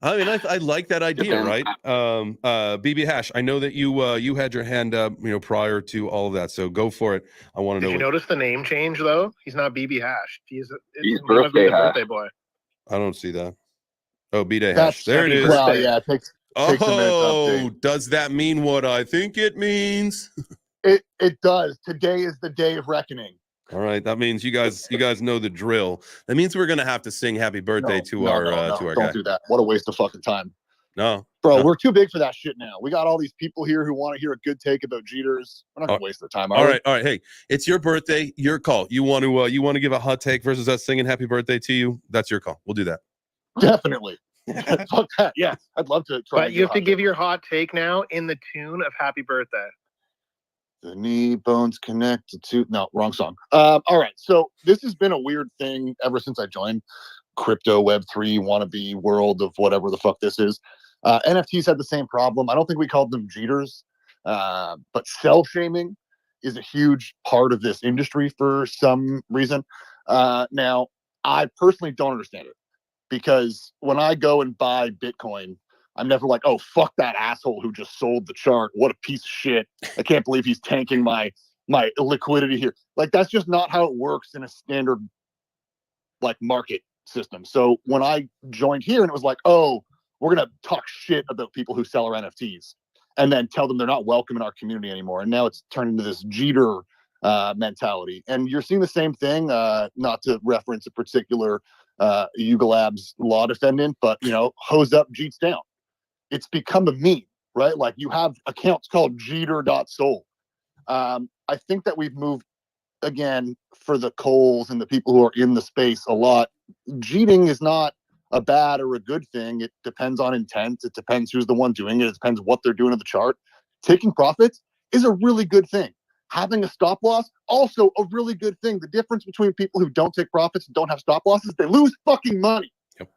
I mean, I like that idea, right? BB Hash, I know that you had your hand up, prior to all of that, so go for it. I want to know. Did you notice the name change though? He's not BB Hash. He's birthday boy. I don't see that. Oh, B-Day Hash. There it is. Well, yeah, it takes a minute to update. Does that mean what I think it means? It does. Today is the day of reckoning. All right, that means you guys know the drill. That means we're gonna have to sing "Happy Birthday" to our don't guy. do that. What a waste of fucking time. No, bro, we're too big for that shit now. We got all these people here who want to hear a good take about Jeters. We're not gonna waste their time. All right. Hey, it's your birthday. Your call. You want to give a hot take versus us singing "Happy Birthday" to you? That's your call. We'll do that. Definitely. Fuck that. Yeah, I'd love to try. But you have to give your hot take now in the tune of "Happy Birthday." The knee bones connected to wrong song. All right, so this has been a weird thing ever since I joined crypto Web3 wannabe world of whatever the fuck this is. NFTs had the same problem. I don't think we called them Jeters, but cell shaming is a huge part of this industry for some reason. Now, I personally don't understand it because when I go and buy Bitcoin, I'm never like, oh, fuck that asshole who just sold the chart. What a piece of shit. I can't believe he's tanking my liquidity here. Like, that's just not how it works in a standard, like, market system. So when I joined here and it was like, oh, we're going to talk shit about people who sell our NFTs and then tell them they're not welcome in our community anymore. And now it's turned into this Jeter mentality. And you're seeing the same thing, not to reference a particular Yuga Labs law defendant, but, hose up, Jeets down. It's become a meme, right? Like, you have accounts called Jeter.soul. I think that we've moved, again, for the Coles and the people who are in the space a lot. Jeeting is not a bad or a good thing. It depends on intent. It depends who's the one doing it. It depends what they're doing to the chart. Taking profits is a really good thing. Having a stop loss, also a really good thing. The difference between people who don't take profits and don't have stop losses, they lose fucking money. Yep.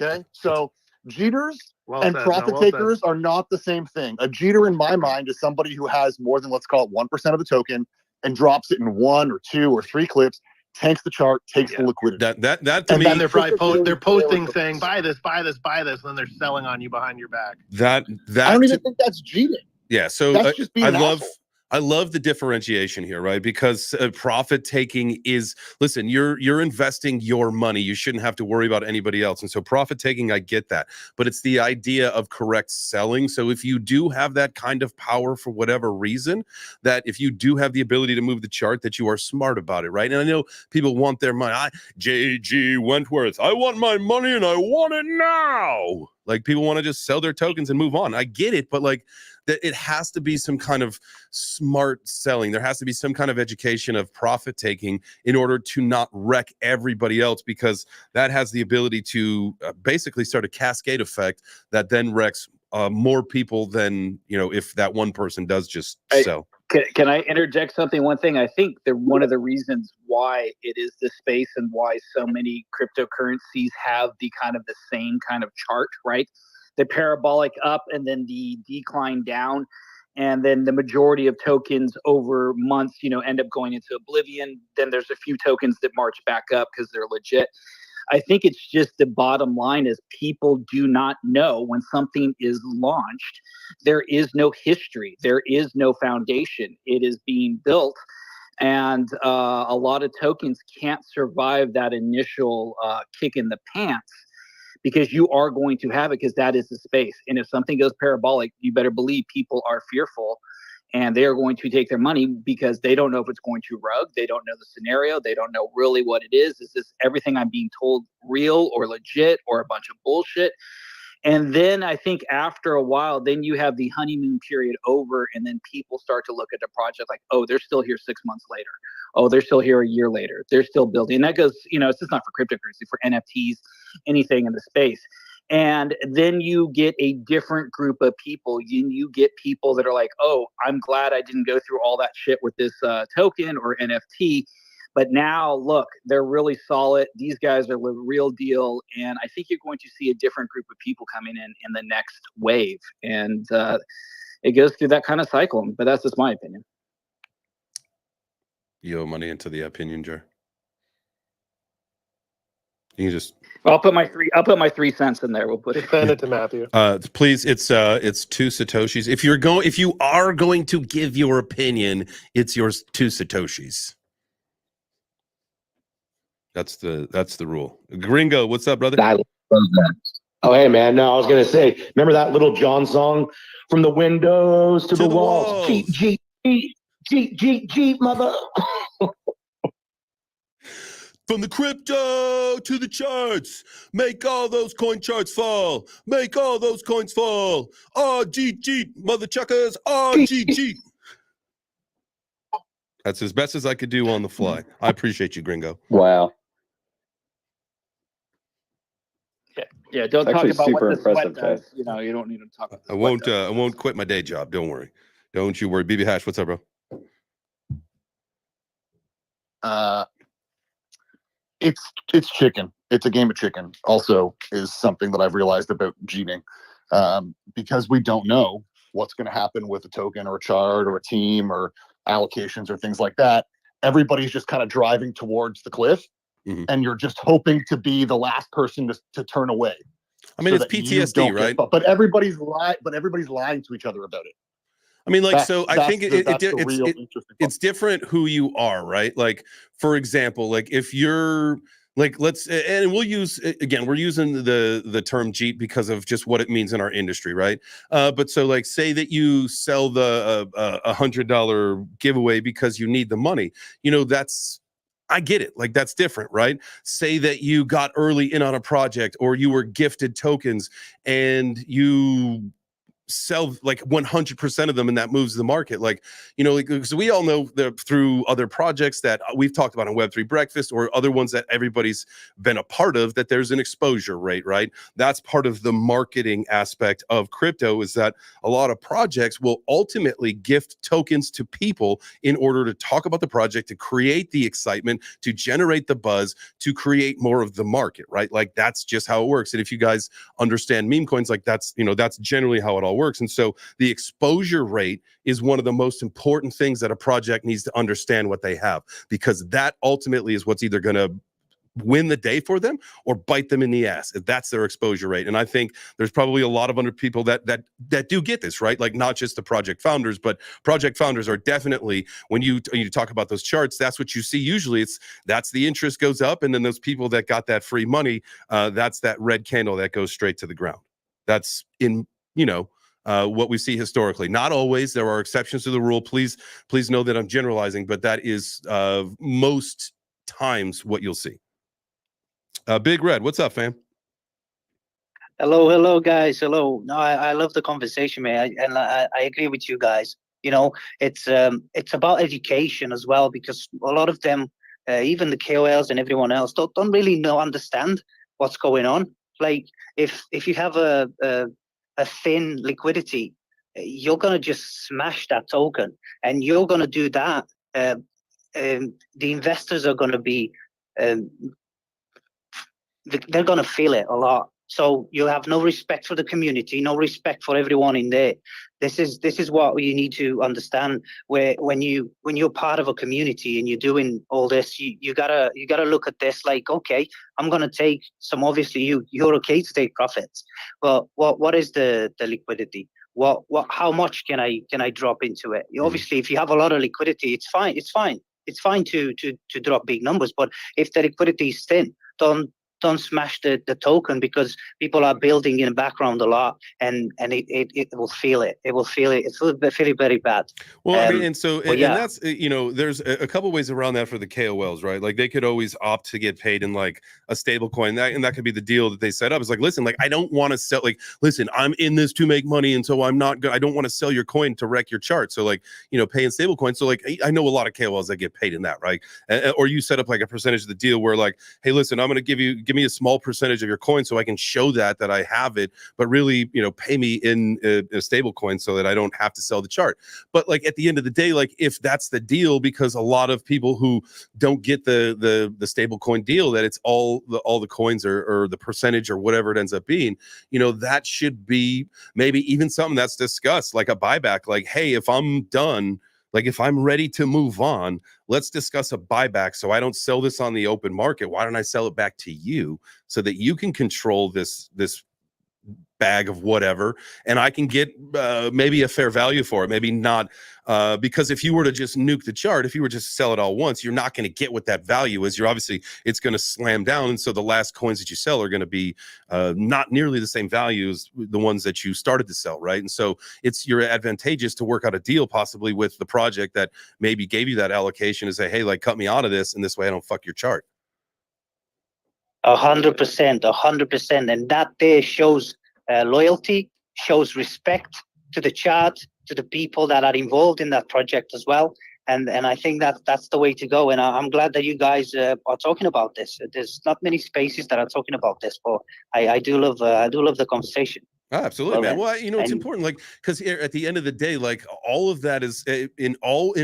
Okay? So Jeters and profit takers are not the same thing. A Jeter, in my mind, is somebody who has more than, let's call it 1% of the token and drops it in 1 or 2 or 3 clips, tanks the chart, takes the liquidity. That to And me, then they're probably they're posting saying, buy this, buy this, buy this, and then they're selling on you behind your back. that I don't even think that's cheating. Yeah, so That's just being an asshole. I love the differentiation here, right? Because profit taking is, listen, you're investing your money. You shouldn't have to worry about anybody else. And so profit taking, I get that. But it's the idea of correct selling. So if you do have that kind of power for whatever reason, that if you do have the ability to move the chart, that you are smart about it, right? And I know people want their money. JG Wentworth, I want my money and I want it now. Like, people want to just sell their tokens and move on. I get it, but like, that it has to be some kind of smart selling. There has to be some kind of education of profit taking in order to not wreck everybody else, because that has the ability to basically start a cascade effect that then wrecks more people than, if that one person does just sell. Can I interject something? One thing, I think that one of the reasons why it is this space and why so many cryptocurrencies have the same kind of chart, right? The parabolic up and then the decline down, and then the majority of tokens over months, end up going into oblivion. Then there's a few tokens that march back up because they're legit. I think it's just the bottom line is people do not know when something is launched. There is no history. There is no foundation. It is being built. And a lot of tokens can't survive that initial kick in the pants, because you are going to have it, because that is the space. And if something goes parabolic, you better believe people are fearful, and they are going to take their money because they don't know if it's going to rug. They don't know the scenario. They don't know really what it is. Is this everything I'm being told real or legit or a bunch of bullshit? And then I think after a while, then you have the honeymoon period over, and then people start to look at the project like, oh, they're still here 6 months later. Oh, they're still here a year later. They're still building. And that goes, it's just not for cryptocurrency, for NFTs, anything in the space. And then you get a different group of people. You get people that are like, oh, I'm glad I didn't go through all that shit with this token or NFT. But now, look, they're really solid. These guys are the real deal. And I think you're going to see a different group of people coming in the next wave. And it goes through that kind of cycle. But that's just my opinion. You owe money into the opinion jar. You can just. I'll put my 3 cents in there. We'll put it. Send it to Matthew. Please, it's 2 Satoshis. If you are going to give your opinion, it's yours 2 Satoshis. That's the rule. Gringo, what's up, brother? Oh, hey, man. No, I was gonna say, remember that Little John song, from the windows to the walls. Jeep, Jeep, Jeep, Jeep, Jeep, Jeep, mother. From the crypto to the charts, make all those coin charts fall. Make all those coins fall. RGG, mother chuckers, RGG. That's as best as I could do on the fly. I appreciate you, Gringo. Wow. Yeah, don't It's talk actually about what super the sweat impressive, Jay. does. You know, you don't need to talk about I won't quit my day job. Don't worry. Don't you worry. BB Hash, what's up, bro? It's chicken. It's a game of chicken. Also, is something that I've realized about cheating, because we don't know what's going to happen with a token or a chart or a team or allocations or things like that. Everybody's just kind of driving towards the cliff, and you're just hoping to be the last person to turn away. I mean, it's PTSD, right? But everybody's lying to each other about it. I mean, like, so I think it's different who you are, right? Like, for example, like if you're like, and we'll use, again, we're using the term Jeet because of just what it means in our industry, right? But so like, say that you sell the $100 giveaway because you need the money, you know, I get it. Like, that's different, right? Say that you got early in on a project or you were gifted tokens and you sell like 100% of them and that moves the market. Like, you know, like, so we all know that through other projects that we've talked about on Web3 Breakfast or other ones that everybody's been a part of, that there's an exposure rate, right? That's part of the marketing aspect of crypto, is that a lot of projects will ultimately gift tokens to people in order to talk about the project, to create the excitement, to generate the buzz, to create more of the market, right? Like, that's just how it works. And if you guys understand meme coins, like that's, you know, that's generally how it all works. And so the exposure rate is one of the most important things that a project needs to understand what they have, because that ultimately is what's either going to win the day for them or bite them in the ass if that's their exposure rate. And I think there's probably a lot of other people that do get this, right? Like, not just the project founders, but project founders are definitely, when you talk about those charts, that's what you see. Usually that's the interest goes up, and then those people that got that free money, that's that red candle that goes straight to the ground. That's in, you know, what we see historically. Not always. There are exceptions to the rule. Please know that I'm generalizing, but that is most times what you'll see. Big Red, what's up, fam? Hello, guys. Hello. No, I love the conversation, man, and I agree with you guys. You know, it's about education as well, because a lot of them, even the KOLs and everyone else, don't really understand what's going on. Like, if you have a thin liquidity, you're gonna just smash that token, and you're gonna do that. The investors are gonna be, they're gonna feel it a lot. So you have no respect for the community, no respect for everyone in there. This is what you need to understand. Where when you're part of a community and you're doing all this, you gotta look at this like, okay, I'm gonna take some. Obviously, you're okay to take profits, but what is the liquidity? How much can I drop into it? Obviously, if you have a lot of liquidity, it's fine. It's fine to drop big numbers. But if the liquidity is thin, don't smash the token, because people are building in the background a lot, and it will feel it. It will feel it. It's very, very bad. Well, I mean, and that's, you know, there's a couple ways around that for the KOLs, right? Like, they could always opt to get paid in like a stable coin, and that could be the deal that they set up. It's like, listen, like, I don't want to sell, like, listen, I'm in this to make money, and so I don't want to sell your coin to wreck your chart. So, like, you know, pay in stable coins. So, like, I know a lot of KOLs that get paid in that, right? Or you set up like a percentage of the deal where, like, hey, listen, I'm going to give me a small percentage of your coin so I can show that I have it, but really, you know, pay me in a stable coin so that I don't have to sell the chart. But like, at the end of the day, like, if that's the deal, because a lot of people who don't get the stable coin deal, that it's all the coins or the percentage or whatever it ends up being, you know, that should be maybe even something that's discussed, like a buyback. Like, hey, if I'm done, like, if I'm ready to move on, let's discuss a buyback so I don't sell this on the open market. Why don't I sell it back to you so that you can control this bag of whatever, and I can get maybe a fair value for it, maybe not, because if you were to just nuke the chart, if you were just to sell it all once, you're not going to get what that value is. It's going to slam down, and so the last coins that you sell are going to be not nearly the same value as the ones that you started to sell, right? And so you're advantageous to work out a deal possibly with the project that maybe gave you that allocation to say, hey, like, cut me out of this, and this way I don't fuck your chart. 100%, 100%, and that there shows loyalty, shows respect to the chart, to the people that are involved in that project as well. And I think that's the way to go. And I'm glad that you guys are talking about this. There's not many spaces that are talking about this, but I do love the conversation. Oh, absolutely, man. Well, it's important, like, because at the end of the day, like, all of that is in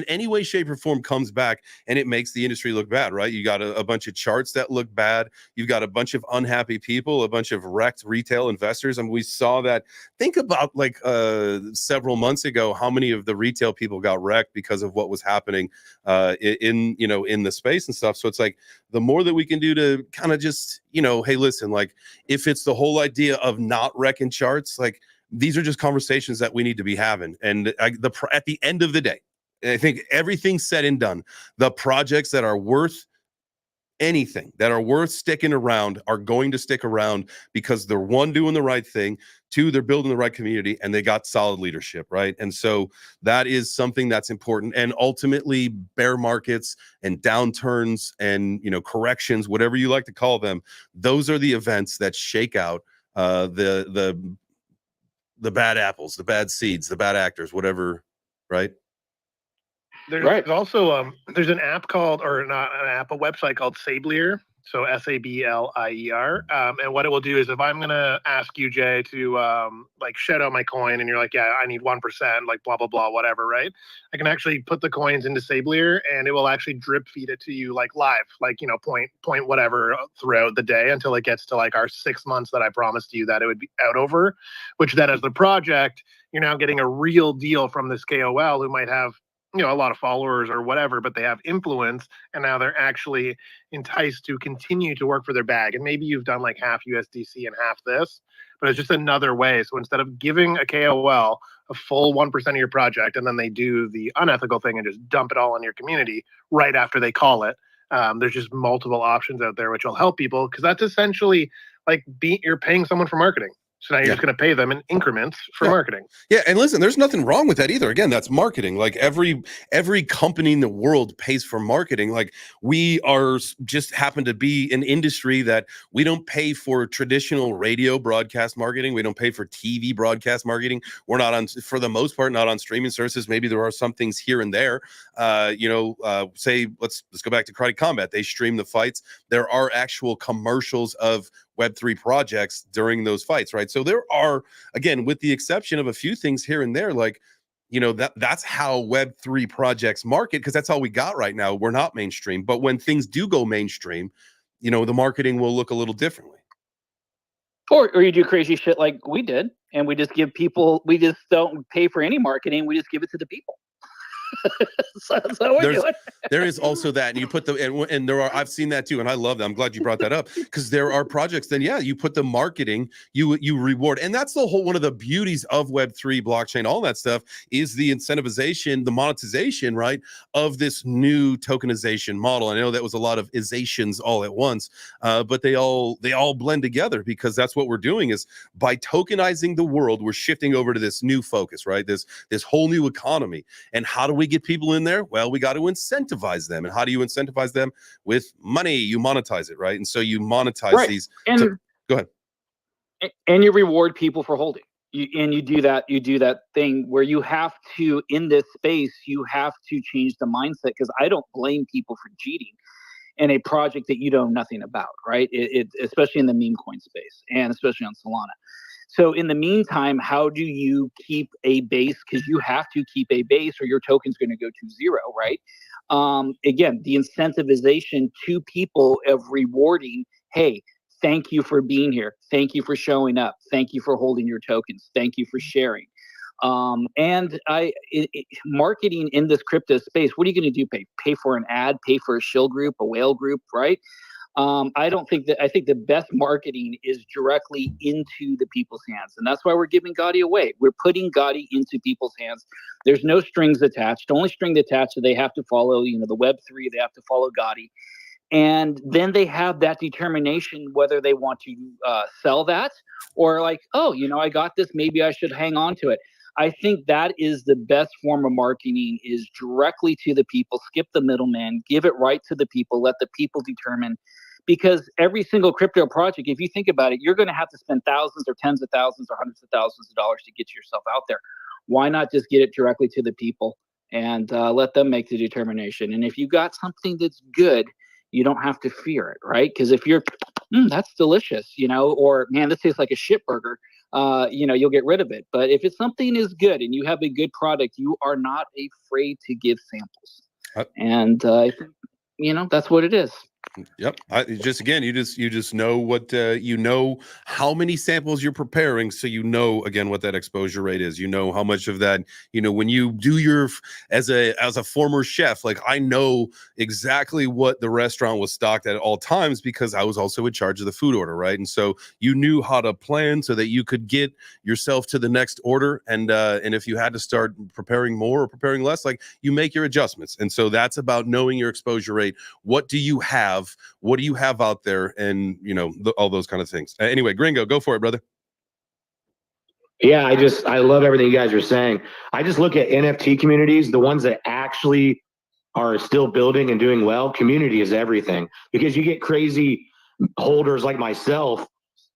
any way, shape, or form comes back, and it makes the industry look bad, right? You got a bunch of charts that look bad. You've got a bunch of unhappy people, a bunch of wrecked retail investors. I mean, we saw that. Think about like several months ago, how many of the retail people got wrecked because of what was happening in the space and stuff. So it's like, the more that we can do to kind of just, hey, listen, like, if it's the whole idea of not wrecking charts, like, these are just conversations that we need to be having. And at the end of the day, I think everything's said and done, the projects that are worth anything, that are worth sticking around, are going to stick around because they're, one, doing the right thing, two, they're building the right community, and they got solid leadership, right? And so that is something that's important. And ultimately, bear markets and downturns and corrections, whatever you like to call them, those are the events that shake out the bad apples, the bad seeds, the bad actors, whatever, right? There's also there's an app called, or not an app, a website called Sablier. So Sablier. And what it will do is, if I'm gonna ask you, Jay, to like shed out my coin, and you're like, yeah, I need 1%, like blah blah blah, whatever, right? I can actually put the coins into Sablier, and it will actually drip feed it to you like live, like point whatever throughout the day until it gets to like our 6 months that I promised you that it would be out over. Which then, as the project, you're now getting a real deal from this KOL who might have a lot of followers or whatever, but they have influence, and now they're actually enticed to continue to work for their bag. And maybe you've done like half USDC and half this, but it's just another way. So instead of giving a KOL a full 1% of your project, and then they do the unethical thing and just dump it all on your community right after they call it, there's just multiple options out there which will help people, because that's essentially like you're paying someone for marketing. So now you're just going to pay them in increments for marketing. Yeah, and listen, there's nothing wrong with that either. Again, that's marketing. Like every company in the world pays for marketing. Like, we are just happen to be an industry that we don't pay for traditional radio broadcast marketing. We don't pay for TV broadcast marketing. We're not on, for the most part, not on streaming services. Maybe there are some things here and there. Say let's go back to Karate Combat. They stream the fights. There are actual commercials of Web3 projects during those fights, right? So there are, again, with the exception of a few things here and there, like, that's how Web3 projects market, because that's all we got right now. We're not mainstream. But when things do go mainstream, the marketing will look a little differently. Or you do crazy shit like we did, and we just give people, we just don't pay for any marketing. We just give it to the people. So there is also that, and you put and there are, I've seen that too, and I love that. I'm glad you brought that up, because there are projects, then you put the marketing, you reward, and that's the whole one of the beauties of Web3, blockchain, all that stuff, is the incentivization, the monetization, right, of this new tokenization model. I know that was a lot of isations all at once, but they all blend together, because that's what we're doing, is by tokenizing the world, we're shifting over to this new focus, right? This whole new economy. And how do we get people in there? Well, we got to incentivize them. And how do you incentivize them? With money. You monetize it, right? And so you monetize these. And go ahead. And you reward people for holding. You do that thing where you have to, in this space, you have to change the mindset, because I don't blame people for cheating in a project that you know nothing about, right? It especially in the meme coin space, and especially on Solana. So in the meantime, how do you keep a base? Because you have to keep a base, or your token's going to go to zero, right? Again, the incentivization to people of rewarding, hey, thank you for being here. Thank you for showing up. Thank you for holding your tokens. Thank you for sharing. Marketing in this crypto space, what are you going to do? Pay for an ad, pay for a shill group, a whale group, right? I think the best marketing is directly into the people's hands. And that's why we're giving Gotti away. We're putting Gotti into people's hands. There's no strings attached. The only string attached is they have to follow, the Web3, they have to follow Gotti. And then they have that determination whether they want to sell that, or like, oh, I got this, maybe I should hang on to it. I think that is the best form of marketing, is directly to the people, skip the middleman, give it right to the people, let the people determine. because every single crypto project, if you think about it, you're going to have to spend thousands or tens of thousands or hundreds of thousands of dollars to get yourself out there. Why not just get it directly to the people and let them make the determination? And if you got something that's good, you don't have to fear it, right? Because if you're, that's delicious, you know, or man, this tastes like a shit burger, you know, you'll get rid of it. But if it's something is good and you have a good product, you are not afraid to give samples. And you know, that's what it is. Yep. You just know what you know, how many samples you're preparing, so you know again what that exposure rate is. You know how much of that, you know, when you do your as a former chef, like I know exactly what the restaurant was stocked at all times because I was also in charge of the food order, right? And so you knew how to plan so that you could get yourself to the next order, and if you had to start preparing more or preparing less, like you make your adjustments. And so that's about knowing your exposure rate. What do you have? What do you have out there? And, you know, all those kind of things. Anyway, Gringo, go for it, brother. Yeah, I love everything you guys are saying. I just look at NFT communities, the ones that actually are still building and doing well. Community is everything, because you get crazy holders like myself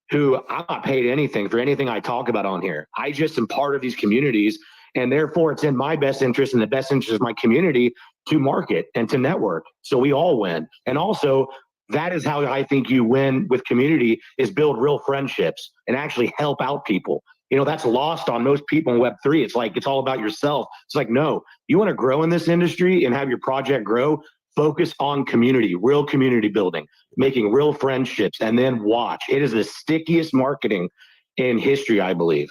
who I'm not paid anything for anything I talk about on here. I just am part of these communities, and therefore it's in my best interest and the best interest of my community to market and to network, so we all win. And also, that is how I think you win with community, is build real friendships and actually help out people. You know, that's lost on most people in Web3. It's like, it's all about yourself. It's like, no, you want to grow in this industry and have your project grow, focus on community, real community building, making real friendships, and then watch. It is the stickiest marketing in history, I believe.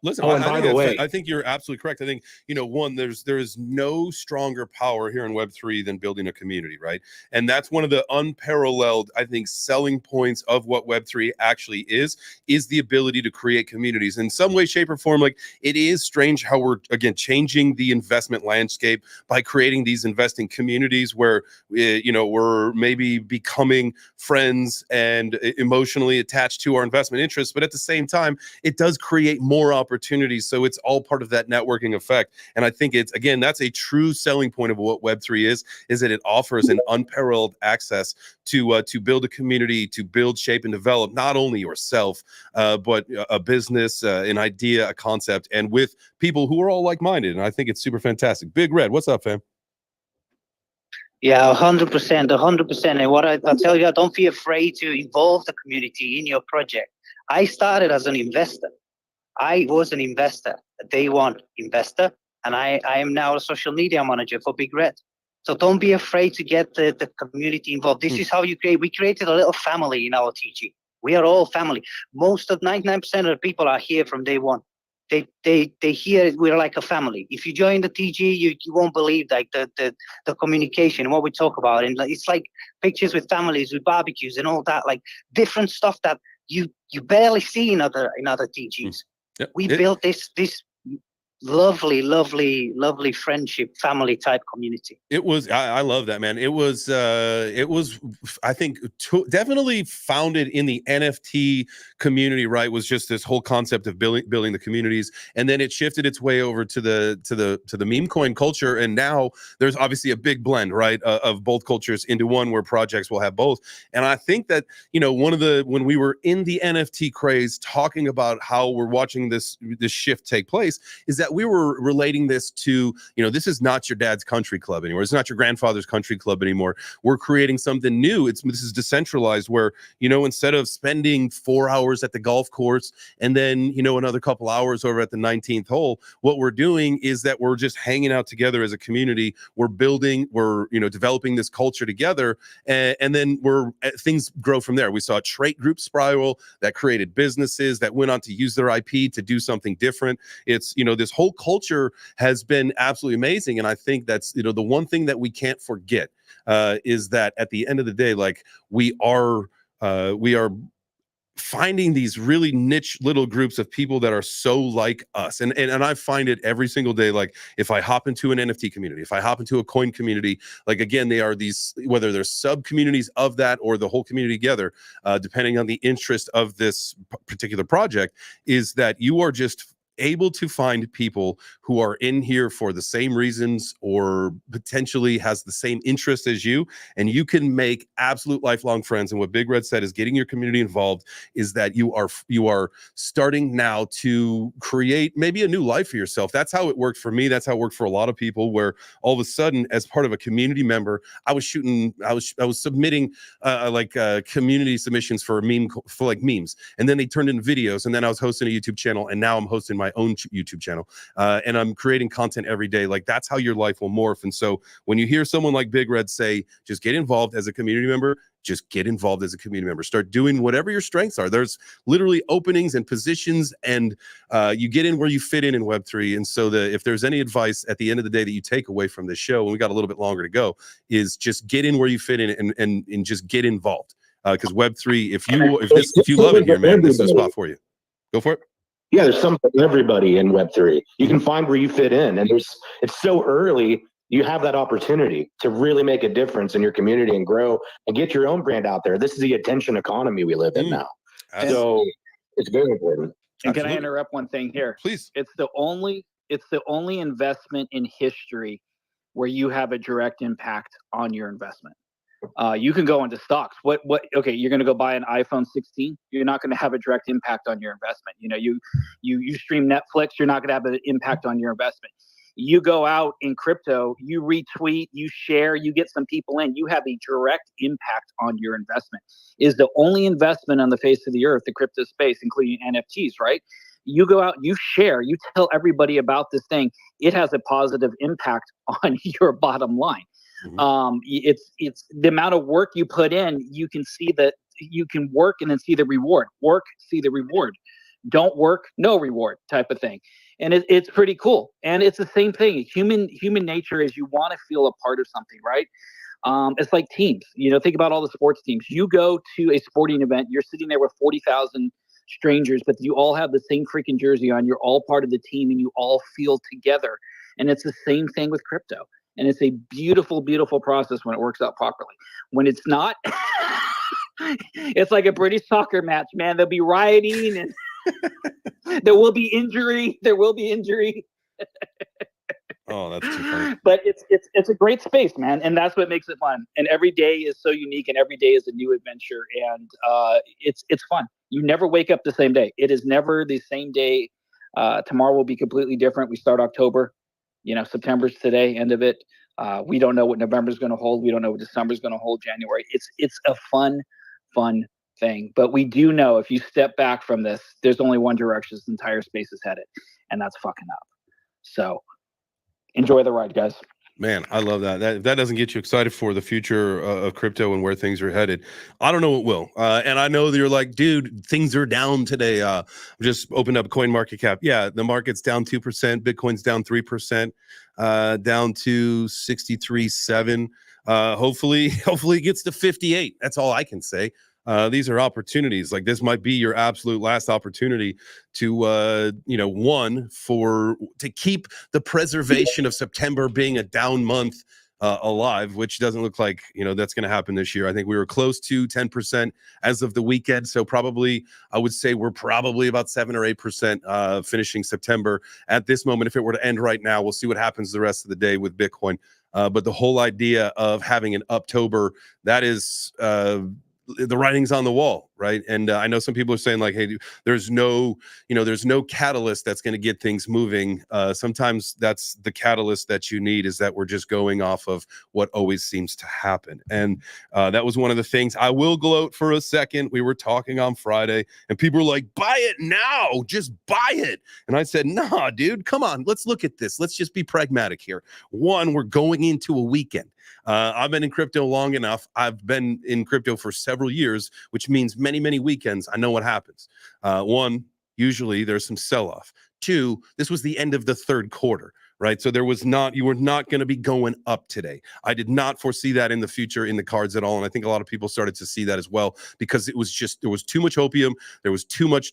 Listen, and by the way, I think you're absolutely correct. I think, you know, one, there is no stronger power here in Web3 than building a community, right? And that's one of the unparalleled, I think, selling points of what Web3 actually is the ability to create communities in some way, shape, or form. Like, it is strange how we're, again, changing the investment landscape by creating these investing communities where, you know, we're maybe becoming friends and emotionally attached to our investment interests. But at the same time, it does create more opportunities. So it's all part of that networking effect. And I think it's, again, that's a true selling point of what Web3 is that it offers an unparalleled access to build a community, to build, shape, and develop not only yourself, but a business, an idea, a concept, and with people who are all like-minded. And I think it's super fantastic. Big Red, what's up, fam? Yeah, 100%, 100%. And what I'll tell you, don't be afraid to involve the community in your project. I started as an investor. I was an investor, a day one investor, and I am now a social media manager for Big Red. So don't be afraid to get the community involved. This is how you create. We created a little family in our TG. We are all family. Most of 99% of the people are here from day one. They hear we're like a family. If you join the TG, you won't believe like the communication, what we talk about, and it's like pictures with families, with barbecues and all that, like different stuff that you barely see in other TGs. Yep. We built this lovely friendship, family type community. It was, I love that, man. It was I think definitely founded in the NFT community, right? Was just this whole concept of building the communities, and then it shifted its way over to the meme coin culture, and now there's obviously a big blend, right, of both cultures into one, where projects will have both. And I think that, you know, when we were in the NFT craze, talking about how we're watching this shift take place, is that we were relating this to, you know, this is not your dad's country club anymore. It's not your grandfather's country club anymore. We're creating something new. This is decentralized, where, you know, instead of spending 4 hours at the golf course and then, you know, another couple hours over at the 19th hole, what we're doing is that we're just hanging out together as a community. We're developing this culture together, and then things grow from there. We saw a trait group spiral that created businesses that went on to use their IP to do something different. It's, you know, this whole culture has been absolutely amazing. And I think that's, you know, the one thing that we can't forget is that at the end of the day, like, we are finding these really niche little groups of people that are so like us. And I find it every single day. Like, if I hop into an NFT community, if I hop into a coin community, like, again, they are these, whether they're sub communities of that or the whole community together, depending on the interest of this particular project, is that you are just able to find people who are in here for the same reasons or potentially has the same interest as you, and you can make absolute lifelong friends. And what Big Red said is getting your community involved is that you are starting now to create maybe a new life for yourself. That's how it worked for me. That's how it worked for a lot of people, where all of a sudden, as part of a community member, I was submitting community submissions for memes, and then they turned into videos, and then I was hosting a YouTube channel, and now I'm hosting my own YouTube channel, and I'm creating content every day. Like, that's how your life will morph. And so when you hear someone like Big Red say, just get involved as a community member, just get involved as a community member. Start doing whatever your strengths are. There's literally openings and positions, and you get in where you fit in Web3. And so if there's any advice at the end of the day that you take away from this show, and we got a little bit longer to go, is just get in where you fit in and just get involved. Because Web3, if you love it here, man, this is the spot for you. Go for it. Yeah, there's something for everybody in Web3. You can find where you fit in, and it's so early. You have that opportunity to really make a difference in your community and grow and get your own brand out there. This is the attention economy we live in now. So it's very important. And can I interrupt one thing here? Please. It's the only investment in history where you have a direct impact on your investment. You can go into stocks. Okay, you're going to go buy an iPhone 16. You're not going to have a direct impact on your investment. You know, you stream Netflix. You're not going to have an impact on your investment. You go out in crypto, you retweet, you share, you get some people in, you have a direct impact on your investment. Is the only investment on the face of the earth, the crypto space, including NFTs, right? You go out, you share, you tell everybody about this thing. It has a positive impact on your bottom line. Mm-hmm. It's the amount of work you put in. You can see that you can work and then see the reward. Work, see the reward. Don't work, no reward type of thing. And it's pretty cool. And it's the same thing. Human nature is you want to feel a part of something, right? It's like teams. You know, think about all the sports teams. You go to a sporting event, you're sitting there with 40,000 strangers, but you all have the same freaking jersey on. You're all part of the team, and you all feel together. And it's the same thing with crypto. And it's a beautiful, beautiful process when it works out properly. When it's not, it's like a British soccer match, man. There'll be rioting and there will be injury. Oh, that's too funny. But it's a great space, man, and that's what makes it fun. And every day is so unique, and every day is a new adventure, and it's fun. You never wake up the same day. It is never the same day. Tomorrow will be completely different. We start October. You know, September's today, end of it. We don't know what November's going to hold. We don't know what December's going to hold. January. It's a fun thing. But we do know if you step back from this, there's only one direction this entire space is headed, and that's fucking up. So enjoy the ride, guys. Man, I love that. That doesn't get you excited for the future of crypto and where things are headed. I don't know what will. And I know that you're like, dude, things are down today. Just opened up CoinMarketCap. Yeah, the market's down 2%. Bitcoin's down 3%, down to 63.7. Hopefully it gets to 58. That's all I can say. These are opportunities. Like, this might be your absolute last opportunity to, to keep the preservation of September being a down month alive, which doesn't look like, that's going to happen this year. I think we were close to 10% as of the weekend. So probably, I would say we're probably about 7 or 8% finishing September at this moment. If it were to end right now, we'll see what happens the rest of the day with Bitcoin. But the whole idea of having an Uptober, that is the writing's on the wall, right? And I know some people are saying, like, hey, there's no catalyst that's going to get things moving. Sometimes that's the catalyst that you need, is that we're just going off of what always seems to happen. And that was one of the things. I will gloat for a second. We were talking on Friday, and people were like, buy it now, just buy it. And I said, nah, dude, come on, let's look at this. Let's just be pragmatic here. One, we're going into a weekend. I've been in crypto long enough. I've been in crypto for several years, which means many, many weekends. I know what happens. One, usually there's some sell-off. Two, this was the end of the third quarter, right? So you were not going to be going up today. I did not foresee that in the future in the cards at all. And I think a lot of people started to see that as well, because it was just, there was too much opium. There was too much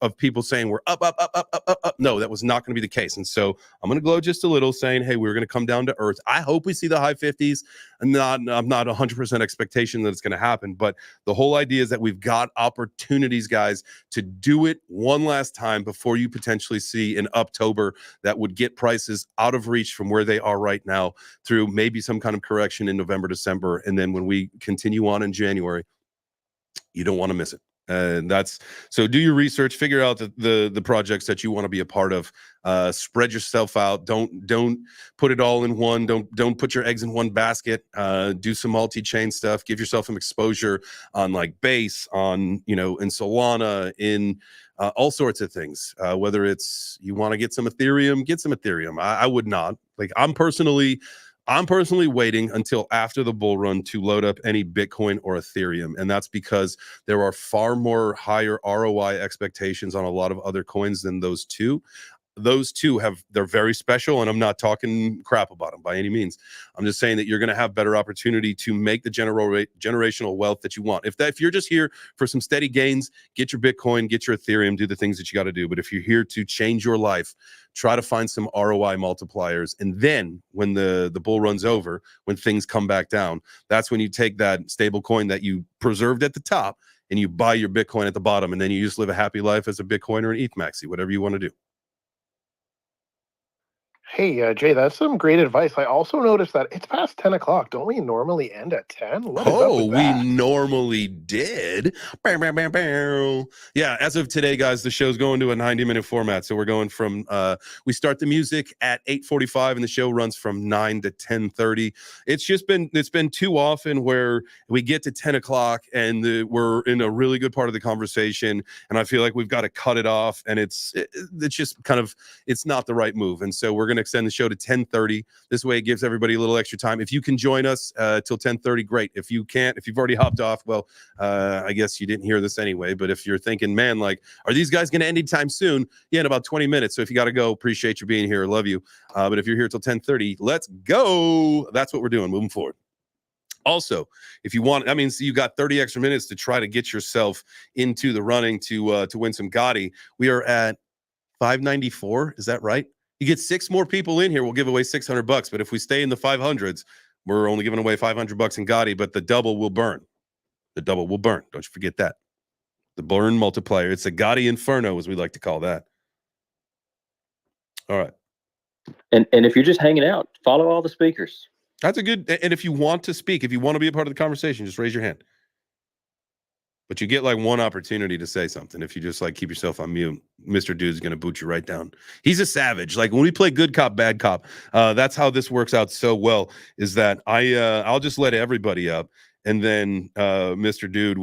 of people saying we're up, up, up, up, up, up, up. No, that was not going to be the case. And so I'm going to glow just a little, saying, hey, we're going to come down to earth. I hope we see the high 50s. I'm not 100% expectation that it's going to happen, but the whole idea is that we've got opportunities, guys, to do it one last time before you potentially see an Uptober that would get prices out of reach from where they are right now, through maybe some kind of correction in November, December, and then when we continue on in January, you don't want to miss it. And that's, so do your research, figure out the projects that you want to be a part of, spread yourself out. Don't put it all in one. Don't put your eggs in one basket. Do some multi-chain stuff. Give yourself some exposure on like Base, on, in Solana, in all sorts of things. Whether it's you want to get some Ethereum, get some Ethereum. I would not. Like, I'm personally waiting until after the bull run to load up any Bitcoin or Ethereum. And that's because there are far more higher ROI expectations on a lot of other coins than those two. Those two they're very special, and I'm not talking crap about them by any means. I'm just saying that you're going to have better opportunity to make the generational wealth that you want. If you're just here for some steady gains, get your Bitcoin, get your Ethereum, do the things that you got to do. But if you're here to change your life, try to find some ROI multipliers. And then when the bull runs over, when things come back down, that's when you take that stable coin that you preserved at the top and you buy your Bitcoin at the bottom, and then you just live a happy life as a Bitcoin or an ETH maxi, whatever you want to do. Hey, Jay, that's some great advice. I also noticed that it's past 10 o'clock. Don't we normally end at 10? What is up with We that? normally did. Bow, bow, bow, bow. Yeah, as of today, guys, the show's going to a 90-minute format. So we're going from, we start the music at 8:45 and the show runs from 9 to 10:30. It's been too often where we get to 10 o'clock and we're in a really good part of the conversation, and I feel like we've got to cut it off, and it's just kind of, it's not the right move. And so we're going to extend the show to 10:30. This way it gives everybody a little extra time. If you can join us till 10:30, great. If you can't, if you've already hopped off, well, I guess you didn't hear this anyway. But if you're thinking, man, like, are these guys going to end anytime soon? Yeah, in about 20 minutes. So if you got to go, appreciate you being here. Love you. But if you're here till 10:30, let's go. That's what we're doing moving forward. Also, if you want, so you got 30 extra minutes to try to get yourself into the running to win some Gotti. We are at 594. Is that right? You get 6 more people in here, we'll give away $600. But if we stay in the 500s, we're only giving away $500 in Gotti, but the double will burn. The double will burn. Don't you forget that. The burn multiplier. It's a Gotti Inferno, as we like to call that. All right. And if you're just hanging out, follow all the speakers. That's a good, and if you want to speak, if you want to be a part of the conversation, just raise your hand. But you get like one opportunity to say something. If you just like keep yourself on mute, Mr. Dude's going to boot you right down. He's a savage. Like when we play good cop, bad cop, that's how this works out so well, is that I'll just let everybody up. And then Mr. Dude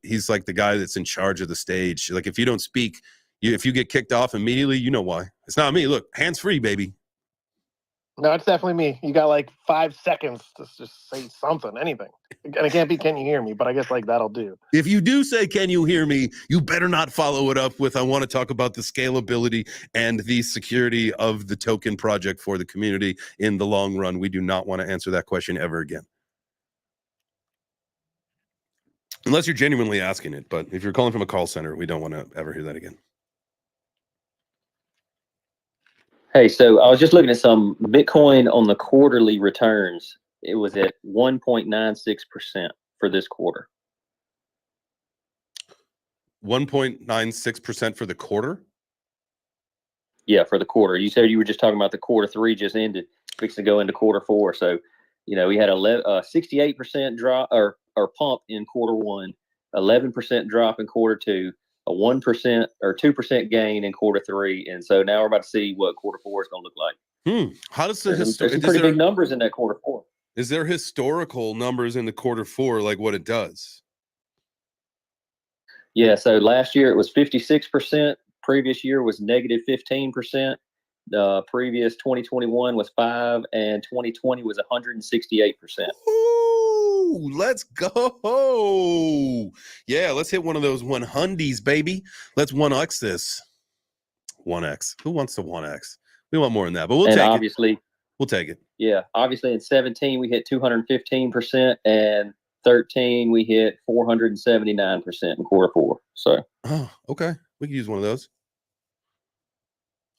he's like the guy that's in charge of the stage. Like if you don't speak, if you get kicked off immediately, you know why. It's not me. Look, hands free, baby. No, it's definitely me. You got like 5 seconds to just say something, anything. And it can't be, can you hear me? But I guess like that'll do. If you do say, can you hear me? You better not follow it up with, I want to talk about the scalability and the security of the token project for the community in the long run. We do not want to answer that question ever again. Unless you're genuinely asking it. But if you're calling from a call center, we don't want to ever hear that again. Hey, so I was just looking at some Bitcoin on the quarterly returns. It was at 1.96% for this quarter. 1.96% for the quarter? Yeah, for the quarter. You said you were just talking about the quarter 3 just ended, fixing to go into quarter 4. So, we had a 68% drop or pump in quarter 1, 11% drop in quarter 2, a 1% or 2% gain in quarter 3, and so now we're about to see what quarter 4 is going to look like. How does the there's some pretty big numbers in that quarter 4? Is there historical numbers in the quarter 4, like what it does? Yeah, so last year it was 56%. Previous year was negative 15%. Previous 2021 was 5%, and 2020 was 168%. Ooh, let's go. Yeah, let's hit one of those 100s, baby. Let's 1x this. 1x. Who wants to 1x? We want more than that, but we'll And take obviously, it. We'll take it. Yeah, obviously in 17 we hit 215%, and 13 we hit 479% in quarter 4. So, oh, okay, we could use one of those.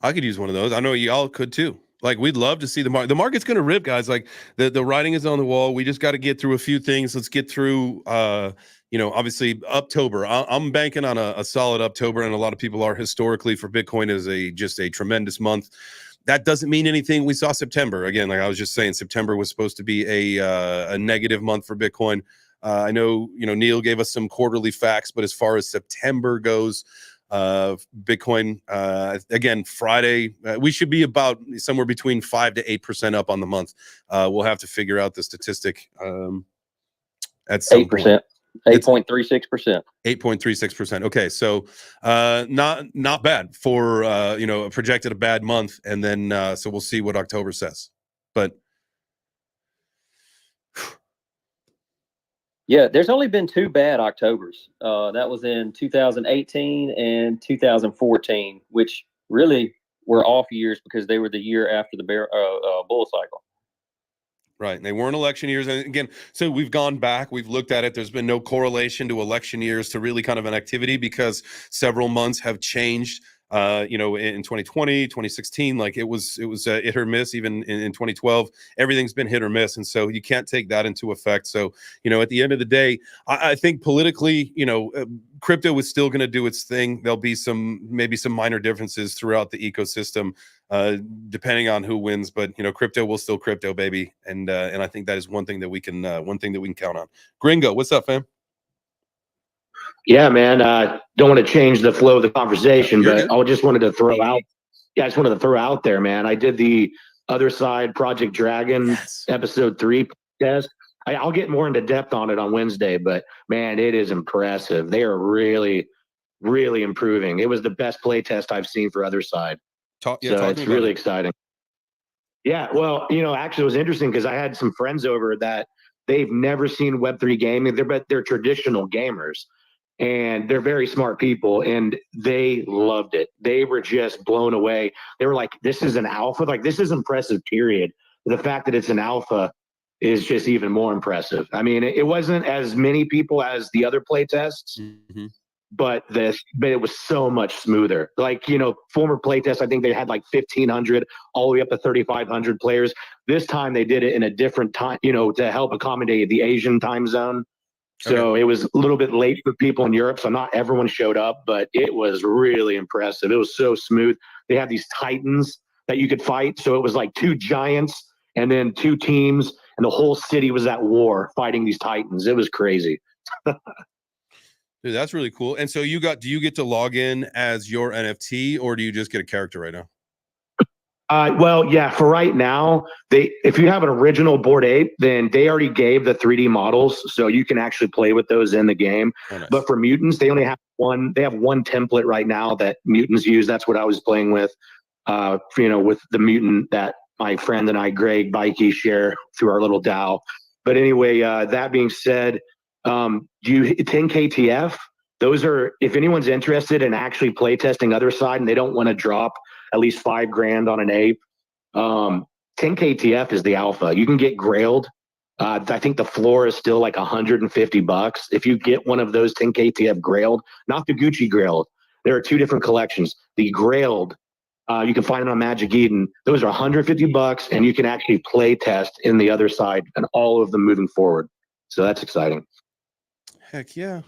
I could use one of those. I know y'all could too. Like, we'd love to see the market. The market's going to rip, guys. Like, the writing is on the wall. We just got to get through a few things. Let's get through, obviously October. I'm banking on a solid October, and a lot of people are historically for Bitcoin as just a tremendous month. That doesn't mean anything. We saw September again. Like I was just saying, September was supposed to be a negative month for Bitcoin. I know, Neil gave us some quarterly facts, but as far as September goes, Bitcoin, again, Friday, we should be about somewhere between 5 to 8% up on the month. We'll have to figure out the statistic at some 8%. 8.36%. 8.36%. Okay, so not bad for projected a bad month, and then so we'll see what October says. But yeah, there's only been 2 bad Octobers. That was in 2018 and 2014, which really were off years because they were the year after the bull cycle. Right. And they weren't election years. And again, so we've gone back, we've looked at it. There's been no correlation to election years to really kind of an activity because several months have changed. In 2020, 2016, like it was hit or miss. Even in 2012, everything's been hit or miss. And so you can't take that into effect. So, at the end of the day, I think politically, crypto is still going to do its thing. There'll be maybe some minor differences throughout the ecosystem, depending on who wins, but crypto will still crypto, baby. And I think that is one thing that we can count on. Gringo, what's up, fam? Yeah, man. Don't want to change the flow of the conversation, but good. I just wanted to throw out. Yeah, I just wanted to throw out there, man. I did the Other Side Project Dragon episode 3 test. I'll get more into depth on it on Wednesday, but man, it is impressive. They are really, really improving. It was the best play test I've seen for Other Side. So it's really exciting. Yeah, well, actually, it was interesting because I had some friends over that they've never seen Web3 gaming. They're traditional gamers, and they're very smart people, and they loved it. They were just blown away. They were like, "This is an alpha. Like, this is impressive." Period. The fact that it's an alpha is just even more impressive. I mean, it wasn't as many people as the other play tests. Mm-hmm. But it was so much smoother. Like, former playtests, I think they had like 1,500 all the way up to 3,500 players. This time they did it in a different time, to help accommodate the Asian time zone. So It was a little bit late for people in Europe. So not everyone showed up, but it was really impressive. It was so smooth. They had these titans that you could fight. So it was like 2 giants and then 2 teams, and the whole city was at war fighting these titans. It was crazy. Dude, that's really cool. And so do you get to log in as your NFT, or do you just get a character right now? Well, yeah, for right now, if you have an original Bored Ape, then they already gave the 3D models, so you can actually play with those in the game. Oh, nice. But for mutants, they only have one. They have one template right now that mutants use. That's what I was playing with. With the mutant that my friend and I, Greg Bikey, share through our little DAO. But anyway, that being said, 10KTF, those are, if anyone's interested in actually play testing Other Side and they don't want to drop at least $5,000 on an ape, 10KTF is the alpha. You can get grailed. I think the floor is still like $150. If you get one of those 10KTF grailed, not the Gucci grailed, there are 2 different collections. The grailed, you can find it on Magic Eden. Those are $150, and you can actually play test in the Other Side and all of them moving forward. So that's exciting. Heck yeah.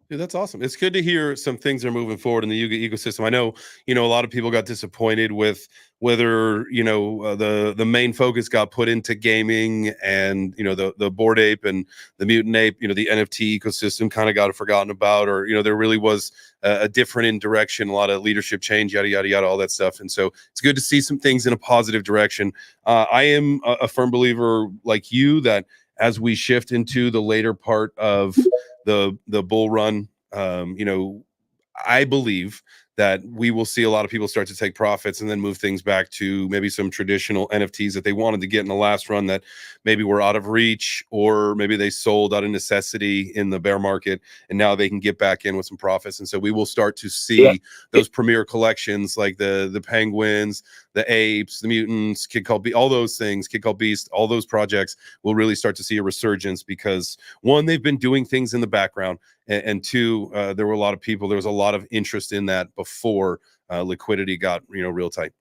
Dude, that's awesome. It's good to hear some things are moving forward in the Yuga ecosystem. I know, a lot of people got disappointed with whether, the main focus got put into gaming and, the Bored Ape and the Mutant Ape, the NFT ecosystem kind of got forgotten about, or, there really was a different in direction, a lot of leadership change, yada, yada, yada, all that stuff. And so it's good to see some things in a positive direction. I am a firm believer like you that as we shift into the later part of the bull run, I believe that we will see a lot of people start to take profits and then move things back to maybe some traditional NFTs that they wanted to get in the last run that maybe were out of reach, or maybe they sold out of necessity in the bear market and now they can get back in with some profits. And so we will start to see those premier collections like the penguins, the apes, the mutants, Kid Called Beast, all those things, Kid Called Beast, all those projects will really start to see a resurgence because one, they've been doing things in the background, and two, there were a lot of people, there was a lot of interest in that before liquidity got real tight.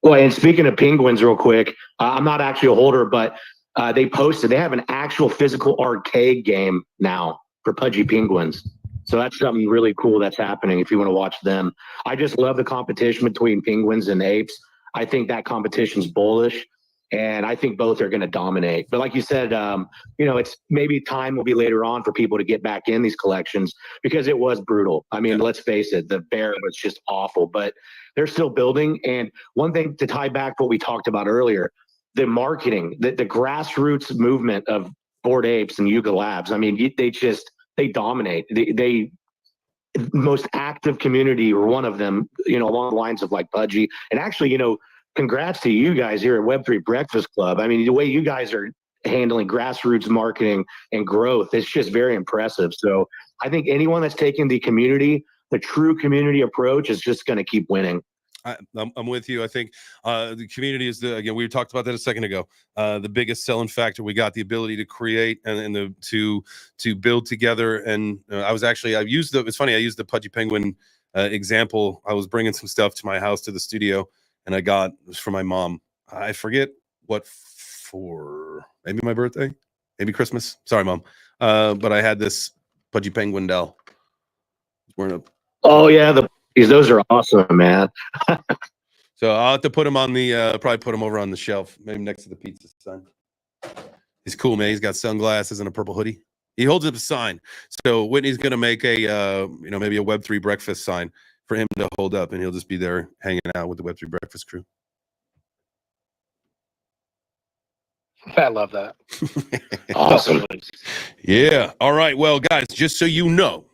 Well, and speaking of penguins, real quick, I'm not actually a holder, but they have an actual physical arcade game now for Pudgy Penguins. So that's something really cool that's happening if you want to watch them. I just love the competition between penguins and apes. I think that competition's bullish, and I think both are going to dominate. But like you said, it's maybe time will be later on for people to get back in these collections because it was brutal. I mean, let's face it, the bear was just awful, but they're still building. And one thing to tie back to what we talked about earlier, the marketing, the grassroots movement of Bored Apes and Yuga Labs. I mean, they dominate. They most active community, or one of them, along the lines of like Pudgy. And actually, congrats to you guys here at Web3 Breakfast Club. I mean, the way you guys are handling grassroots marketing and growth, it's just very impressive. So I think anyone that's taking the true community approach is just going to keep winning. I'm with you. I think the community is again, we talked about that a second ago. The biggest selling factor. We got the ability to create and to build together. And it's funny. I used the Pudgy Penguin example. I was bringing some stuff to my house, to the studio, and it was for my mom. I forget what for, maybe my birthday, maybe Christmas. Sorry, Mom. But I had this Pudgy Penguin doll. Oh yeah, those are awesome, man. So I'll have to put him on probably put him over on the shelf, maybe next to the pizza sign. He's cool, man. He's got sunglasses and a purple hoodie. He holds up a sign. So Whitney's gonna make a maybe a Web3 breakfast sign for him to hold up, and he'll just be there hanging out with the Web3 breakfast crew. I love that. Awesome. Yeah. All right. Well, guys, just so you know,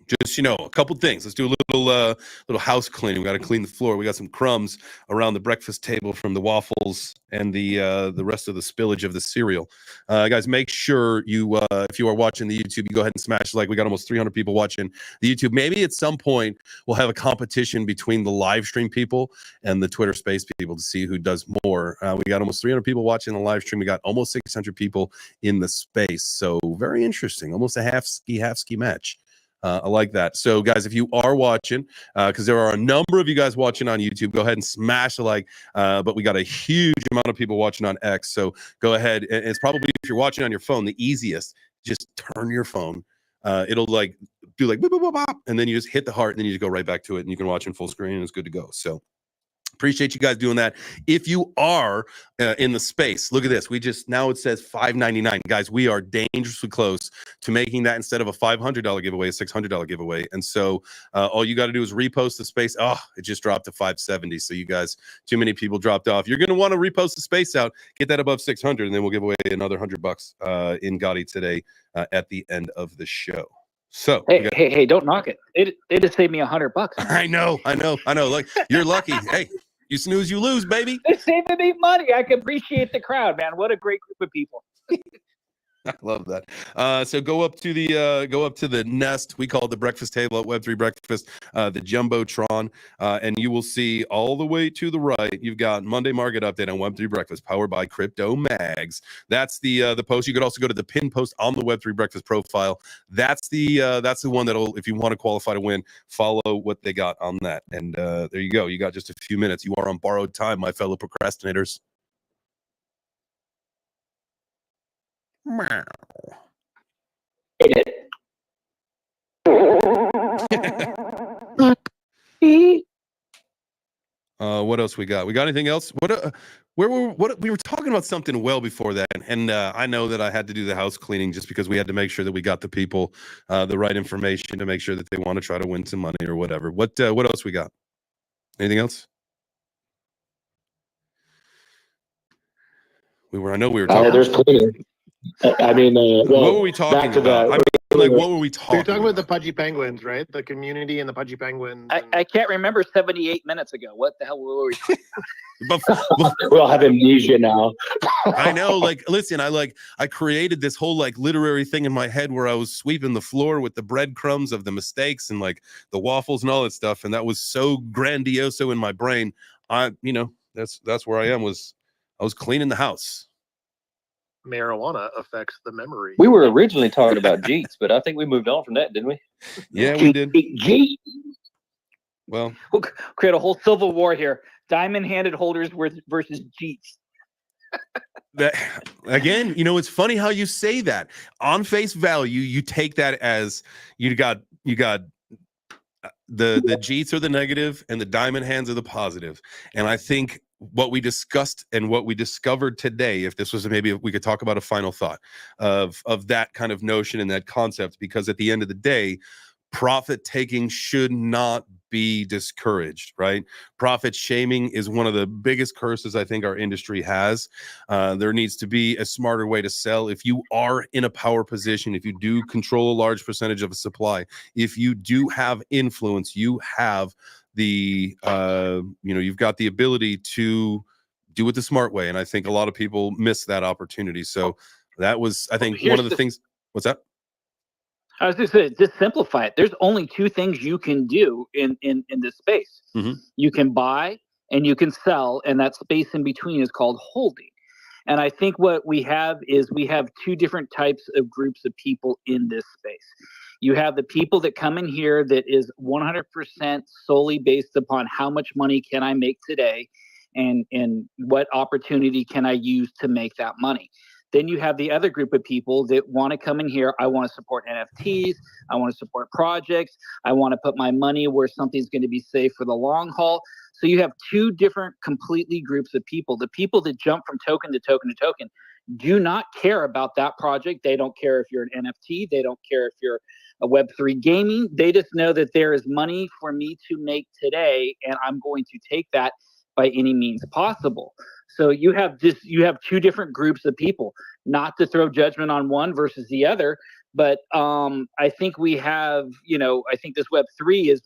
a couple things. Let's do a little house cleaning. We got to clean the floor. We got some crumbs around the breakfast table from the waffles and the rest of the spillage of the cereal. Guys, make sure you if you are watching the YouTube, you go ahead and smash like. We got almost 300 people watching the YouTube. Maybe at some point we'll have a competition between the live stream people and the Twitter Space people to see who does more. We got almost 300 people watching the live stream. We got almost 600 people in the space. So very interesting. Almost a half ski match. I like that. So, guys, if you are watching, because there are a number of you guys watching on YouTube, go ahead and smash the like. But we got a huge amount of people watching on X. So go ahead. And it's probably, if you're watching on your phone, the easiest. Just turn your phone. It'll do boop, boop, boop, boop, and then you just hit the heart, and then you just go right back to it, and you can watch in full screen, and it's good to go. So appreciate you guys doing that. If you are in the space, look at this. Now it says $5.99. Guys, we are dangerously close to making that, instead of a $500 giveaway, a $600 giveaway. And so all you got to do is repost the space. Oh, it just dropped to $570. So you guys, too many people dropped off. You're going to want to repost the space out, get that above 600, and then we'll give away another $100 in Gotti today at the end of the show. So hey, don't knock it. It just saved me $100. I know. Like, you're lucky. Hey, you snooze, you lose, baby. It's saving me money. I can appreciate the crowd, man. What a great group of people. I love that. So go up to the nest. We call it the breakfast table at Web3 Breakfast, the Jumbotron, and you will see all the way to the right. You've got Monday Market Update on Web3 Breakfast, powered by Crypto Mags. That's the post. You could also go to the pin post on the Web3 Breakfast profile. That's the one that'll, if you want to qualify to win, follow what they got on that. And there you go. You got just a few minutes. You are on borrowed time, my fellow procrastinators. What else we got? We got anything else? We were talking about something well before that, and I know that I had to do the house cleaning just because we had to make sure that we got the people the right information to make sure that they want to try to win some money or whatever. What else we got? Anything else? I know we were talking. There's cleaning. I mean, what were we talking about? What were we talking? You're talking about the Pudgy Penguins, right? The community and the Pudgy Penguins. I can't remember 78 minutes ago. What the hell were we talking about? We all have amnesia now. I know. Like, listen, I created this whole literary thing in my head where I was sweeping the floor with the breadcrumbs of the mistakes and the waffles and all that stuff, and that was so grandioso in my brain. That's where I am. I was cleaning the house. Marijuana affects the memory. We were originally talking about Jeets, but I think we moved on from that, didn't we? Yeah, we did. Jeet. Well, we'll create a whole civil war here. Diamond-handed holders versus Jeets. That again, you know, it's funny how you say that. On face value, you take that as you got the Jeets are the negative and the diamond hands are the positive. And I think what we discussed and what we discovered today, if this was maybe we could talk about a final thought of that kind of notion and that concept, because at the end of the day, profit taking should not be discouraged, right? Profit shaming is one of the biggest curses I think our industry has. There needs to be a smarter way to sell. If you are in a power position, if you do control a large percentage of a supply, if you do have influence, you have the you've got the ability to do it the smart way. And I think a lot of people miss that opportunity. So that was, I think, one of the things. What's that? I was just going to just simplify it. There's only two things you can do in this space. Mm-hmm. You can buy and you can sell, and that space in between is called holding. And I think what we have is we have two different types of groups of people in this space. You have the people that come in here that is 100% solely based upon how much money can I make today and what opportunity can I use to make that money. Then you have the other group of people that want to come in here. I want to support NFTs. I want to support projects. I want to put my money where something's going to be safe for the long haul. So you have two different completely groups of people. The people that jump from token to token to token do not care about that project. They don't care if you're an NFT. They don't care if you're a Web3 gaming. They just know that there is money for me to make today, and I'm going to take that by any means possible. So you have two different groups of people, not to throw judgment on one versus the other. But I think we have, I think this Web3 is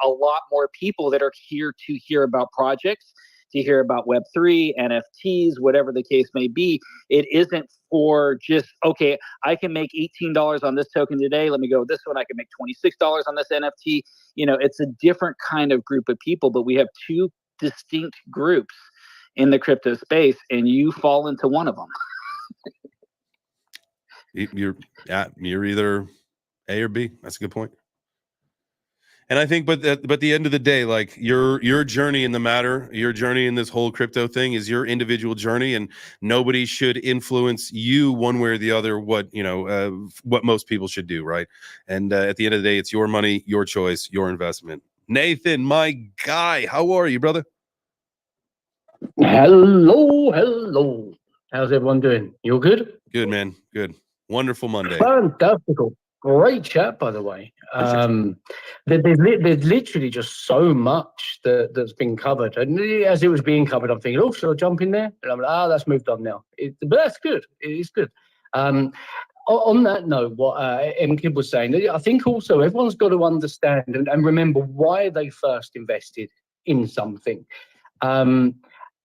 a lot more people that are here to hear about projects, to hear about Web3, NFTs, whatever the case may be. It isn't for just, okay, I can make $18 on this token today. Let me go with this one. I can make $26 on this NFT. It's a different kind of group of people, but we have two distinct groups in the crypto space, and you fall into one of them. You're either A or B. That's a good point. And I think, but the end of the day, like your journey in the matter, your journey in this whole crypto thing is your individual journey, and nobody should influence you one way or the other. What most people should do, right? And at the end of the day, it's your money, your choice, your investment. Nathan, my guy, how are you, brother? Hello. How's everyone doing? You all good? Good, man. Good. Wonderful Monday. Fantastic. Great chat, by the way. There's literally just so much that's been covered. And as it was being covered, I'm thinking, should I jump in there? And I'm like, that's moved on now. But that's good. It is good. On that note, what M-Kid was saying, I think also everyone's got to understand and remember why they first invested in something.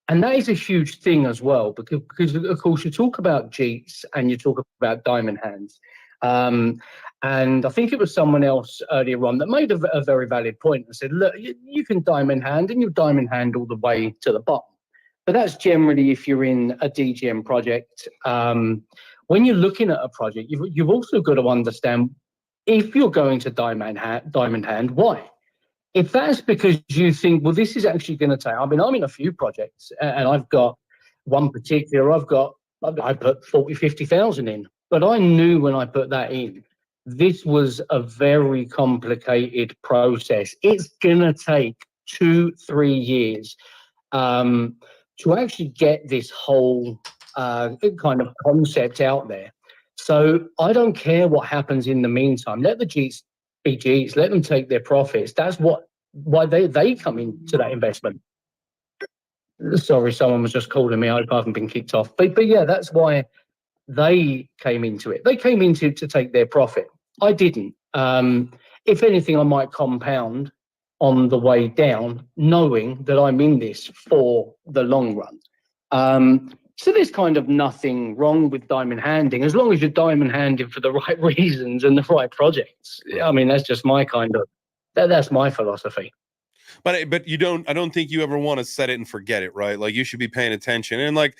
And that is a huge thing as well, because of course, you talk about Jeets and you talk about diamond hands. And I think it was someone else earlier on that made a very valid point and said, look, you can diamond hand and you diamond hand all the way to the bottom. But that's generally if you're in a DGM project. When you're looking at a project, you've also got to understand if you're going to diamond hand, why? If that's because you think, well, this is actually going to take, I'm in a few projects and I've got one particular, I put 40, 50,000 in, but I knew when I put that in, this was a very complicated process. It's going to take 2-3 years to actually get this whole kind of concept out there. So I don't care what happens in the meantime. Let the Jeets be Jeets. Let them take their profits. That's why they come into that investment. Sorry, someone was just calling me. I hope I haven't been kicked off. But yeah, that's why they came into it. They came into it to take their profit. I didn't. If anything, I might compound on the way down, knowing that I'm in this for the long run. So there's kind of nothing wrong with diamond handing, as long as you're diamond handing for the right reasons and the right projects. I mean, that's just my that's my philosophy. But you don't. I don't think you ever want to set it and forget it, right? Like you should be paying attention. And like,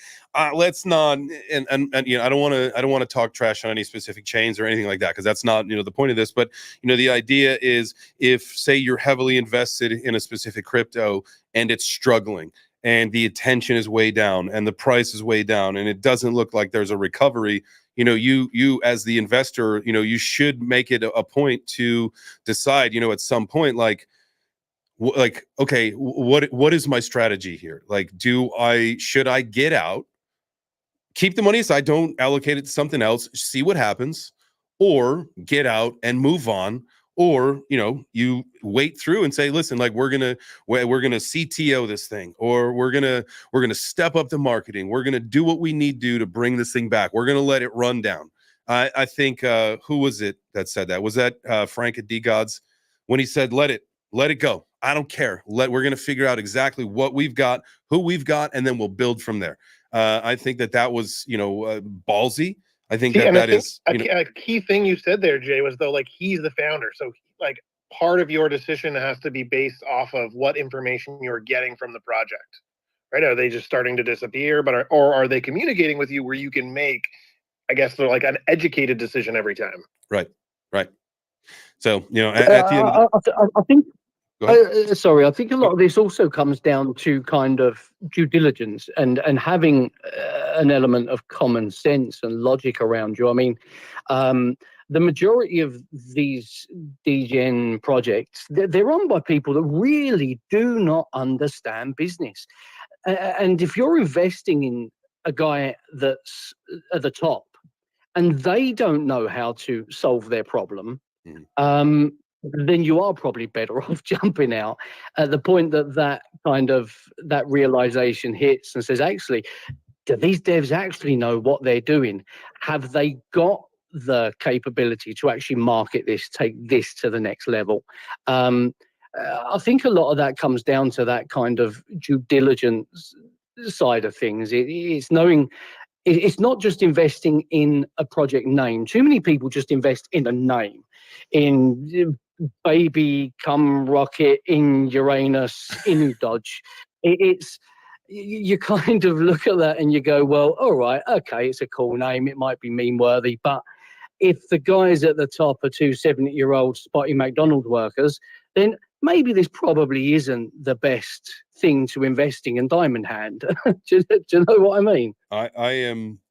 let's not. And you know, I don't want to talk trash on any specific chains or anything like that, because that's not the point of this. But the idea is, if say you're heavily invested in a specific crypto and it's struggling, and the attention is way down, and the price is way down, and it doesn't look like there's a recovery. You as the investor, you should make it a point to decide, at some point, okay, what is my strategy here? Like, should I get out, keep the money aside, don't allocate it to something else, see what happens, or get out and move on, or you wait through and say, listen, like we're gonna CTO this thing, or we're gonna step up the marketing, we're gonna do what we need to bring this thing back, we're gonna let it run down. I think who was it that said that? Was that Frank at D-Gods, when he said let it go, I don't care, we're gonna figure out exactly what we've got, who we've got, and then we'll build from there. I think that was ballsy. I think that is a key thing you said there, Jay, was though, like, he's the founder, so like part of your decision has to be based off of what information you're getting from the project, right? Are they just starting to disappear, or are they communicating with you where you can make, I guess, they're like an educated decision every time? Right. So at the end, I think. Sorry, I think a lot of this also comes down to kind of due diligence and having an element of common sense and logic around you. I mean, the majority of these degen projects, they're run by people that really do not understand business. And if you're investing in a guy that's at the top and they don't know how to solve their problem, then you are probably better off jumping out at the point that realization hits and says, actually, do these devs actually know what they're doing? Have they got the capability to actually market this, take this to the next level? I think a lot of that comes down to that kind of due diligence side of things. It's knowing. It's not just investing in a project name. Too many people just invest in a name, in baby, come rocket, in Uranus, in Dodge. It's you kind of look at that and you go, well, all right, okay, it's a cool name. It might be meme worthy, but if the guys at the top are two 70-year-old spotty McDonald's workers, then maybe this probably isn't the best thing to investing in Diamond Hand. do you know what I mean?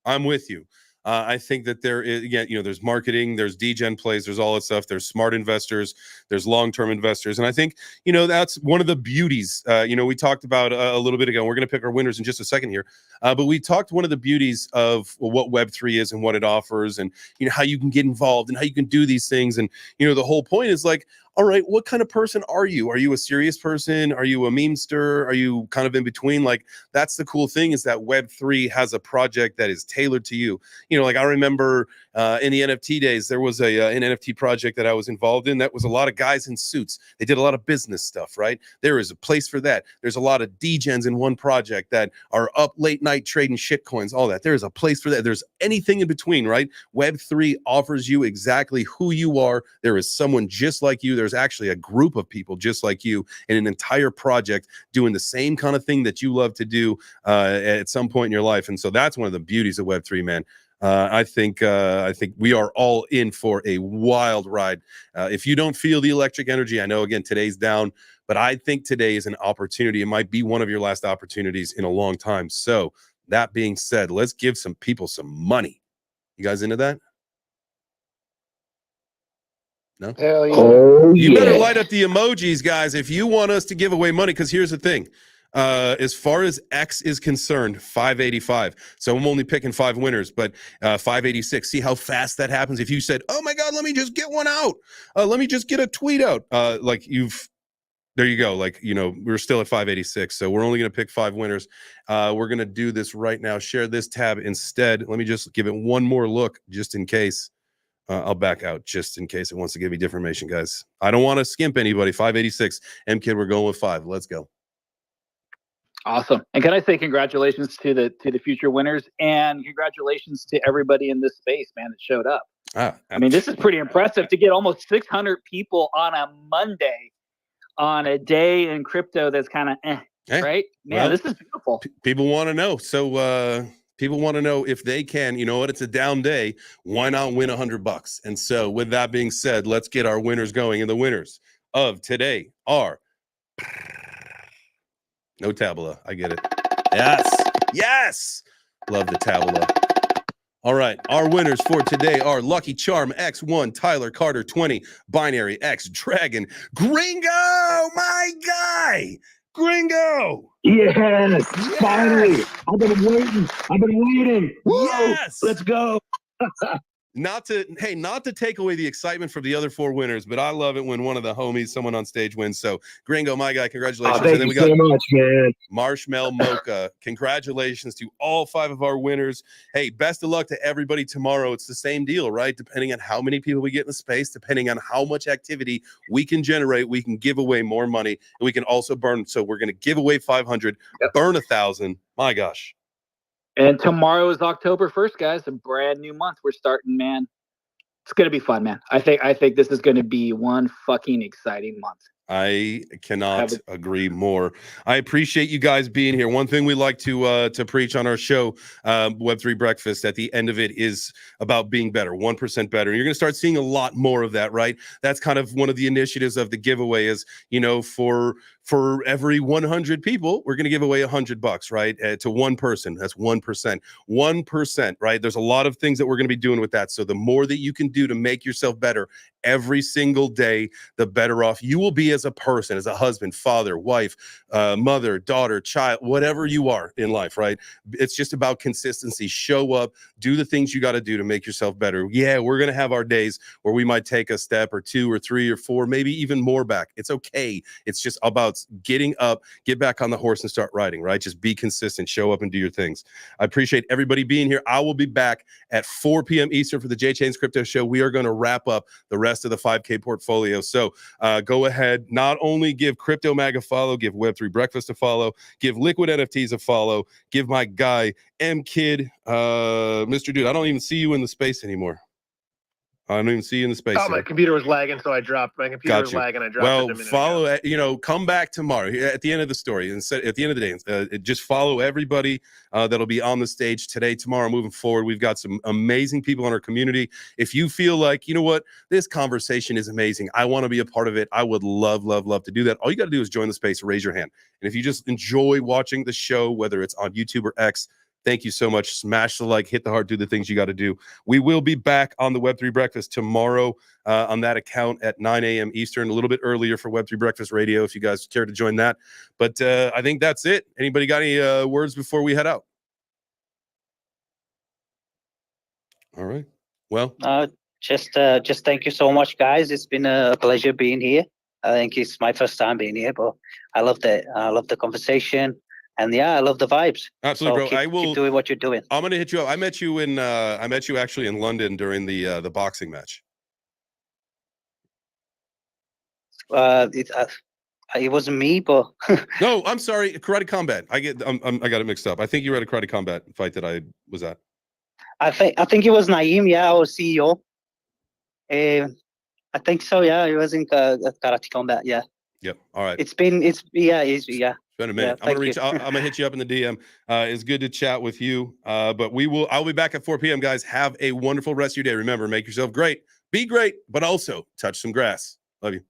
I'm with you. I think that there is, there's marketing, there's degen plays, there's all that stuff. There's smart investors, there's long-term investors. And I think, that's one of the beauties, we talked about a little bit ago. We're going to pick our winners in just a second here. But we talked one of the beauties of what Web3 is and what it offers, and, how you can get involved and how you can do these things. And, the whole point is like, all right, what kind of person are you? Are you a serious person? Are you a memester? Are you kind of in between? Like, that's the cool thing, is that Web3 has a project that is tailored to you. Like I remember in the NFT days, there was an NFT project that I was involved in that was a lot of guys in suits. They did a lot of business stuff, right? There is a place for that. There's a lot of degens in one project that are up late night trading shit coins, all that. There is a place for that. There's anything in between, right? Web3 offers you exactly who you are. There is someone just like you. There's actually a group of people just like you in an entire project doing the same kind of thing that you love to do at some point in your life. And so that's one of the beauties of Web3, man. I think we are all in for a wild ride. If you don't feel the electric energy, I know, again, today's down, but I think today is an opportunity. It might be one of your last opportunities in a long time. So that being said, let's give some people some money. You guys into that? No? Hell yeah. Oh, you better light up the emojis, guys, if you want us to give away money, because here's the thing. As far as X is concerned, 585. So I'm only picking 5 winners, but 586. See how fast that happens? If you said, oh my God, let me just get one out. Let me just get a tweet out. There you go. We're still at 586. So we're only going to pick 5 winners. We're going to do this right now. Share this tab instead. Let me just give it one more look just in case. I'll back out just in case it wants to give me different information, guys. I don't want to skimp anybody. 586. M-Kid, we're going with 5. Let's go. Awesome. And can I say congratulations to the future winners, and congratulations to everybody in this space, man, that showed up. I mean, this is pretty impressive to get almost 600 people on a Monday on a day in crypto that's kind of right? Man, well, this is beautiful. People want to know. So people want to know if they can, you know what, it's a down day. Why not win $100? And so with that being said, let's get our winners going. And the winners of today are no tabula. I get it. Yes. Yes. Love the tabula. All right. Our winners for today are Lucky Charm X1, Tyler Carter 20, Binary X Dragon, Gringo, my guy. Gringo. Yes, finally. I've been waiting. Woo! Yes. Let's go. Not to take away the excitement from the other 4 winners, but I love it when one of the homies, someone on stage wins. So Gringo, my guy, congratulations. Thank you so much, man. Marshmallow Mocha. Congratulations to all 5 of our winners. Hey, best of luck to everybody tomorrow. It's the same deal, right? Depending on how many people we get in the space, depending on how much activity we can generate, we can give away more money, and we can also burn. So we're going to give away 500, burn 1,000. My gosh. And tomorrow is October 1st, guys. A brand new month. We're starting, man. It's gonna be fun, man. I think this is gonna be one fucking exciting month. I cannot agree more. I appreciate you guys being here. One thing we like to preach on our show, Web3 Breakfast, at the end of it is about being better, 1% better. And you're going to start seeing a lot more of that, right? That's kind of one of the initiatives of the giveaway is, you know, for every 100 people, we're going to give away $100, right? To one person. That's 1%. 1%, right? There's a lot of things that we're going to be doing with that. So the more that you can do to make yourself better every single day, the better off you will be as a person, as a husband, father, wife, mother, daughter, child, whatever you are in life, right? It's just about consistency. Show up, do the things you got to do to make yourself better. Yeah, we're going to have our days where we might take a step or 2 or 3 or 4, maybe even more back. It's okay. It's just about getting up, get back on the horse and start riding, right? Just be consistent, show up and do your things. I appreciate everybody being here. I will be back at 4 p.m. Eastern for the J Chains Crypto Show. We are going to wrap up the rest of the 5K portfolio. So go ahead, not only give Crypto Mag a follow, give Web3 Breakfast a follow, give Liquid NFTs a follow, give my guy M Kid, Mr. Dude, I don't even see you in the space anymore. I don't even see you in the space. Oh, my computer was lagging, so I dropped. My computer was lagging. I dropped it a minute follow. You know, come back tomorrow at the end of the story. Instead, at the end of the day, just follow everybody that'll be on the stage today, tomorrow, moving forward. We've got some amazing people in our community. If you feel like, you know what, this conversation is amazing, I want to be a part of it, I would love to do that. All you got to do is join the space, raise your hand. And if you just enjoy watching the show, whether it's on YouTube or X, thank you so much. Smash the like, hit the heart, do the things you got to do. We will be back on the Web3 Breakfast tomorrow on that account at 9 a.m. Eastern, a little bit earlier for Web3 Breakfast Radio if you guys care to join that. But I think that's it. Anybody got any words before we head out? All right. Well, just thank you so much, guys. It's been a pleasure being here. I think it's my first time being here, but I loved it. I love the conversation. And yeah, I love the vibes. Absolutely, so bro. Keep doing what you're doing. I'm gonna hit you up. I met you actually in London during the boxing match. It wasn't me, but no, I'm sorry. Karate Combat. I got it mixed up. I think you were at a Karate Combat fight that I was at. I think it was Naeem. Yeah, our CEO. I think so. Yeah, it was in Karate Combat. Yeah. Yep. All right. It's been a minute. Yeah, I'm gonna hit you up in the DM. It's good to chat with you. But I'll be back at 4 p.m. guys. Have a wonderful rest of your day. Remember, make yourself great, be great, but also touch some grass. Love you.